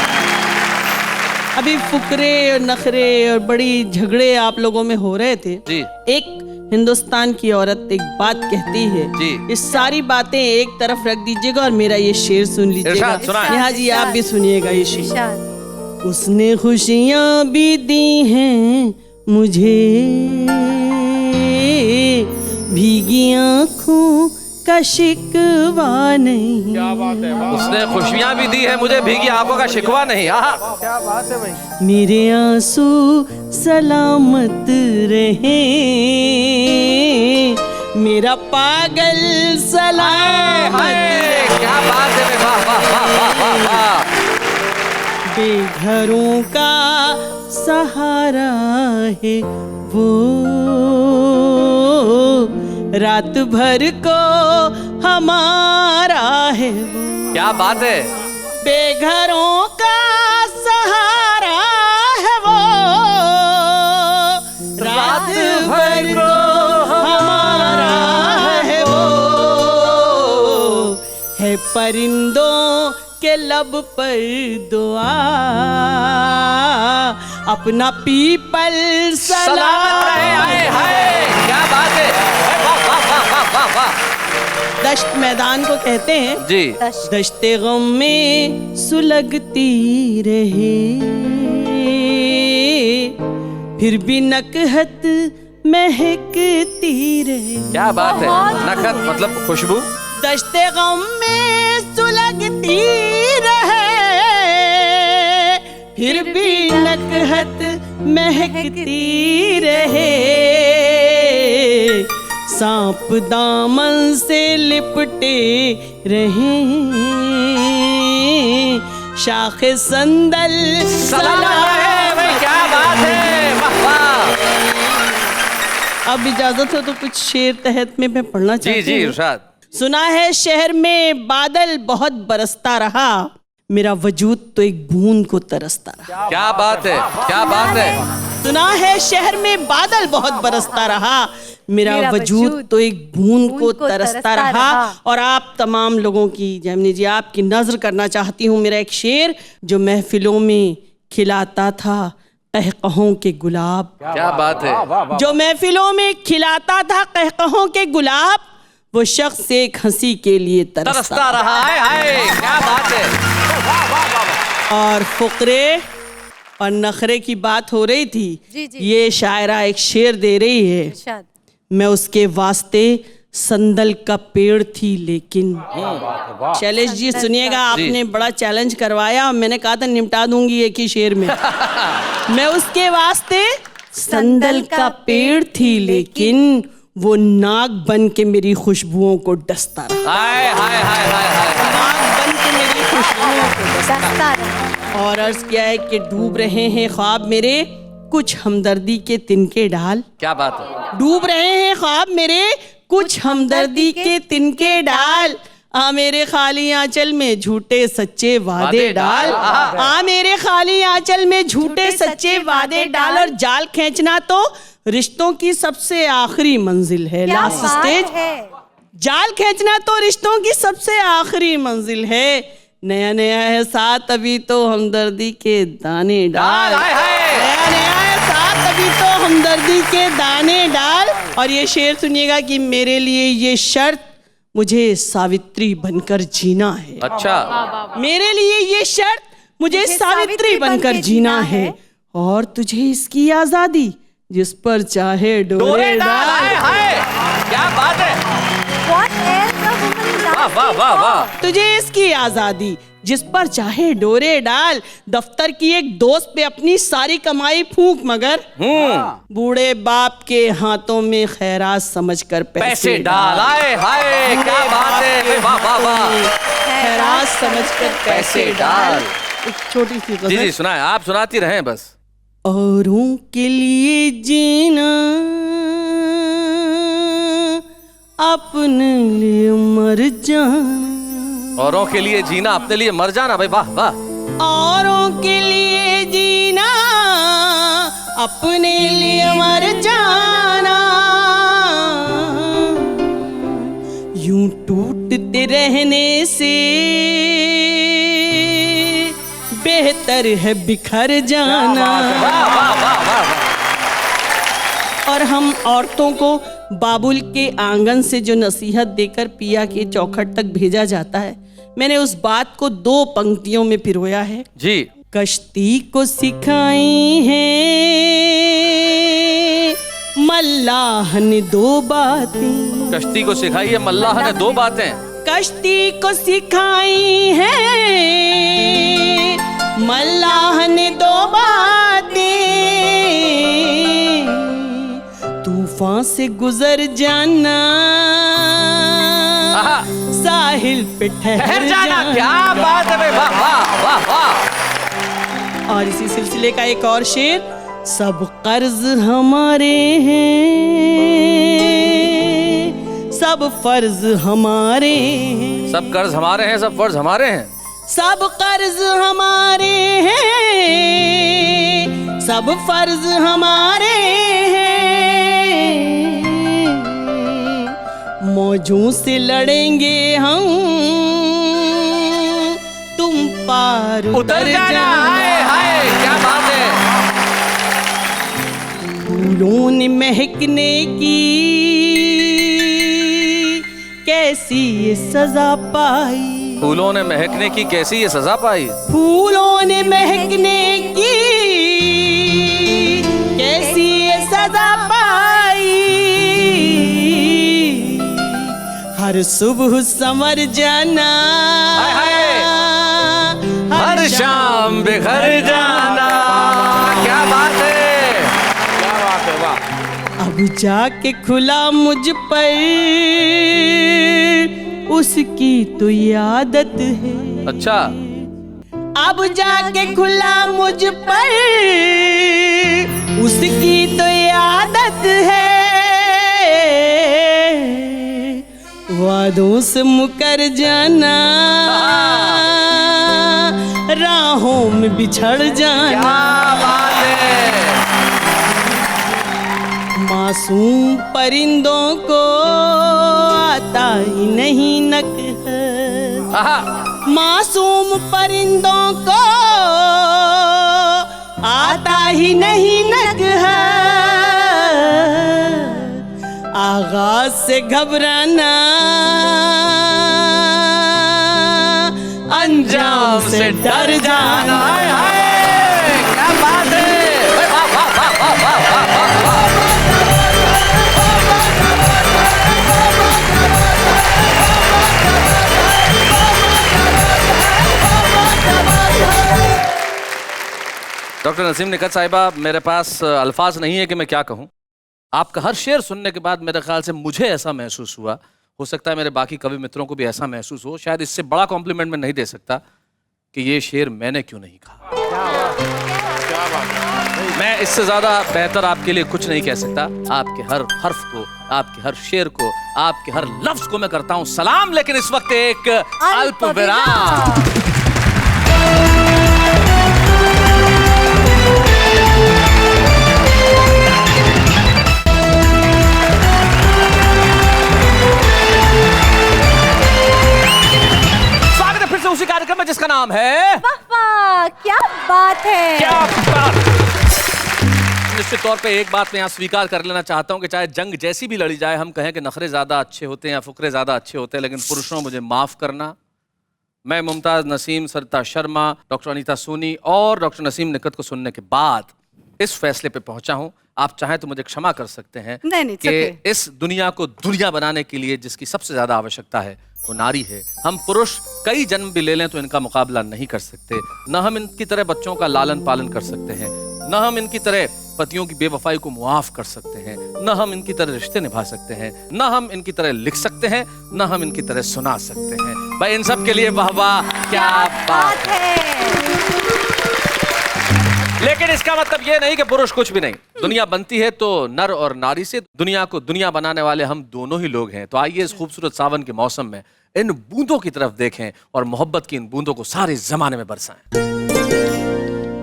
अभी फुकरे और नखरे और बड़ी झगड़े आप लोगों में हो रहे थे जी। एक हिंदुस्तान की औरत एक बात कहती है जी। इस सारी बातें एक तरफ रख दीजिएगा और मेरा ये शेर सुन लीजिएगा। नेहा जी, आप भी सुनिएगा ये शेर। उसने खुशियाँ भी दी हैं मुझे, भीगी आँखों का शिकवा नहीं। क्या बात है। उसने खुशियाँ भी दी है मुझे, भीगी आंखों का शिकवा नहीं। क्या बात है भाई। मेरे आंसू सलामत रहे, मेरा पागल सलामत रहे। क्या बात है, वाह वाह वाह वाह वाह। बेघरों का सहारा है वो, रात भर को हमारा है वो। क्या बात है। बेघरों का सहारा है वो, रात भर को हमारा है वो। है परिंदों के लब पर दुआ, अपना पीपल सलामत रहे। क्या बात है, वाह वाह वाह वाह वाह। दश्त मैदान को कहते हैं जी। दश्ते गम में सुलगती रहे, फिर भी नकहत महकती रहे। क्या बात है। नकहत मतलब खुशबू। दश्ते गम में सुलगती रहे, फिर भी नकहत महकती रहे। सांप दामन से लिपटे रहे, शाखे संदल सलामत रहे। क्या बात है, वाह वाह। अब इजाजत हो तो कुछ शेर तहत में मैं पढ़ना चाहती हूँ। जी जी इरशाद। सुना है शहर में बादल बहुत बरसता रहा, मेरा वजूद तो एक बूंद को तरसता रहा। क्या बात है, क्या बात है। सुना है शहर में बादल बहुत बरसता रहा, मेरा वजूद तो एक बूंद को तरसता रहा। और आप तमाम लोगों की, जैमिनी जी, आपकी नजर करना चाहती हूँ मेरा एक शेर जो महफिलों में खिलाता था कहकहों के गुलाब। क्या बात है। जो महफिलों में खिलाता था कहकहों के गुलाब, वो शख्स एक हंसी के लिए तरसता रहा है। हाय क्या बात है। और फुकरे और नखरे की बात हो रही थी। ये शायरा एक शेर दे रही है। मैं उसके वास्ते संदल का पेड़ थी लेकिन। शैलेश जी सुनिएगा, आपने बड़ा चैलेंज करवाया, मैंने कहा था निपटा दूंगी एक ही शेर में। मैं उसके वास्ते संदल का पेड़ थी लेकिन, वो नाग बन के मेरी खुशबुओं को डसता रहा। हाय हाय हाय हाय हाय। तो मेरी खुशबुओं को दस्ता रहे। और अर्ज किया है कि डूब रहे हैं ख्वाब मेरे कुछ हमदर्दी के तिनके डाल। क्या बात है। डूब रहे हैं ख्वाब मेरे कुछ हमदर्दी के तिनके डाल। आ मेरे खाली आंचल में झूठे सच्चे वादे डाल। आ मेरे खाली आंचल में झूठे सच्चे वादे डाल। और जाल खींचना तो रिश्तों की सबसे आखिरी मंजिल है। Last stage. जाल खींचना तो रिश्तों की सबसे आखिरी मंजिल है। नया नया है साथ अभी तो हमदर्दी के दाने डाल। नया नया है साथ अभी तो हमदर्दी के दाने डाल। और ये शेर सुनिएगा कि मेरे लिए ये शर्त मुझे सावित्री बनकर जीना है। अच्छा। मेरे लिए ये शर्त मुझे सावित्री बनकर जीना है। और तुझे इसकी आजादी जिस पर चाहे डोरे डाल। क्या बात है। वाह वाह वाह। तुझे इसकी आजादी जिस पर चाहे डोरे डाल। दफ्तर की एक दोस्त पे अपनी सारी कमाई फूंक मगर बूढ़े बाप के हाथों में खैरात समझकर पैसे डाल। आए हाय क्या बात है। वाह वाह वाह। खैरात समझकर पैसे डाल। एक छोटी सी जी जी सुनाए, आप सुनाती रहें बस। औरों के लिए जीना अपने लिए मर जाना। औरों के लिए जीना अपने लिए मर जाना। भाई वाह वाह। औरों के लिए जीना अपने लिए मर जाना। यूं टूटते रहने से बेहतर है बिखर जाना। और हम औरतों को बाबुल के आंगन से जो नसीहत देकर पिया के चौखट तक भेजा जाता है, मैंने उस बात को 2 पंक्तियों में पिरोया है जी। कश्ती को सिखाई है मल्लाह ने 2 बातें। कश्ती को सिखाई है मल्लाह ने 2 बातें। कश्ती को सिखाई है मल्लाह ने 2 बातें। तूफान से गुजर जाना साहिल पे ठहर जाना। क्या बात है। वाह वाह वाह वाह। और इसी सिलसिले का एक और शेर। सब कर्ज हमारे हैं सब फर्ज हमारे हैं। सब कर्ज हमारे हैं सब फर्ज हमारे हैं। सब कर्ज हमारे हैं सब फर्ज हमारे हैं। मौजों से लड़ेंगे हम तुम पार उतर जाना। हाय क्या बात है। फूलों ने महकने की कैसी ये सजा पाई। फूलों ने महकने की कैसी ये सजा पाई। फूलों ने महकने की कैसी ये सजा पाई। हर सुबह समर जाना हर शाम बिखर जाना। क्या बात है। क्या बात है। वाह। अब जाके खुला मुझ पर उसकी तो ये आदत है। अच्छा। अब जाके खुला मुझ पर उसकी तो ये आदत है। वादों से मुकर जाना राहों में बिछड़ जाना। क्या बात है। मासूम परिंदों को आता ही नहीं नकहर। मासूम परिंदों को आता ही नहीं नकहर। आगाज से घबराना अंजाम से डर जाना। क्या बात है। डॉक्टर नसीम निकत साहिबा, मेरे पास अल्फाज नहीं है कि मैं क्या कहूँ। आपका हर शेर सुनने के बाद मेरे ख्याल से मुझे ऐसा महसूस हुआ हो सकता है मेरे बाकी कवि मित्रों को भी ऐसा महसूस हो, शायद इससे बड़ा कॉम्प्लीमेंट मैं नहीं दे सकता कि ये शेर मैंने क्यों नहीं कहा। मैं इससे ज्यादा बेहतर आपके लिए कुछ नहीं कह सकता। आपके हर हर्फ को, आपके हर शेर को, आपके हर लफ्ज को मैं करता हूं सलाम, लेकिन इस वक्त एक अल्प विराम। स्वागत है फिर से उसी कार्यक्रम में जिसका नाम है वाह, क्या बात है, क्या बात। निश्चित तौर पे एक बात मैं यहाँ स्वीकार कर लेना चाहता हूँ कि चाहे जंग जैसी भी लड़ी जाए, हम कहें कि नखरे ज्यादा अच्छे होते हैं या फुकरे ज्यादा अच्छे होते हैं, लेकिन पुरुषों मुझे माफ करना, मैं मुमताज नसीम, सरिता शर्मा, डॉक्टर अनीता सोनी और डॉक्टर नसीम निकट को सुनने के बाद इस फैसले पे पहुंचा हूं। आप चाहें तो मुझे क्षमा कर सकते हैं कि इस दुनिया को दुनिया बनाने के लिए जिसकी सबसे ज्यादा आवश्यकता है वो नारी है। हम पुरुष कई जन्म भी ले लें तो इनका मुकाबला नहीं कर सकते। न हम इनकी तरह बच्चों का लालन पालन कर सकते हैं, न हम इनकी तरह पतियों की बेवफाई को मुआफ कर सकते हैं, न हम इनकी तरह रिश्ते निभा सकते हैं, न हम इनकी तरह लिख सकते हैं, न हम इनकी तरह सुना सकते हैं। भाई इन सब के लिए वाह वाह, क्या बात है। लेकिन इसका मतलब ये नहीं कि पुरुष कुछ भी नहीं। दुनिया बनती है तो नर और नारी से। दुनिया को दुनिया बनाने वाले हम दोनों ही लोग हैं। तो आइए इस खूबसूरत सावन के मौसम में इन बूंदों की तरफ देखें और मोहब्बत की इन बूंदों को सारे जमाने में बरसाएं।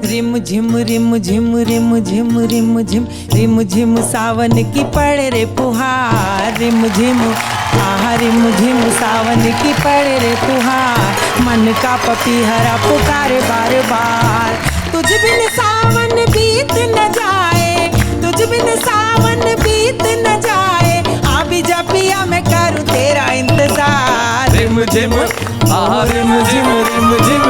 रिम झिम रिम झिम रिम झिम रिम झिम रिम झिम सावन की पड़ रे फुहार, रिम झिम आहा रिम झिम सावन की पड़ रे फुहार, मन का पपीहरा पुकारे बार बार, तुझ बिन सावन बीत न जाए, तुझ बिन सावन बीत न जाए, अभी जा पिया मैं करूँ तेरा इंतजार, रिम झिम आहा रिम झिम रिम झिम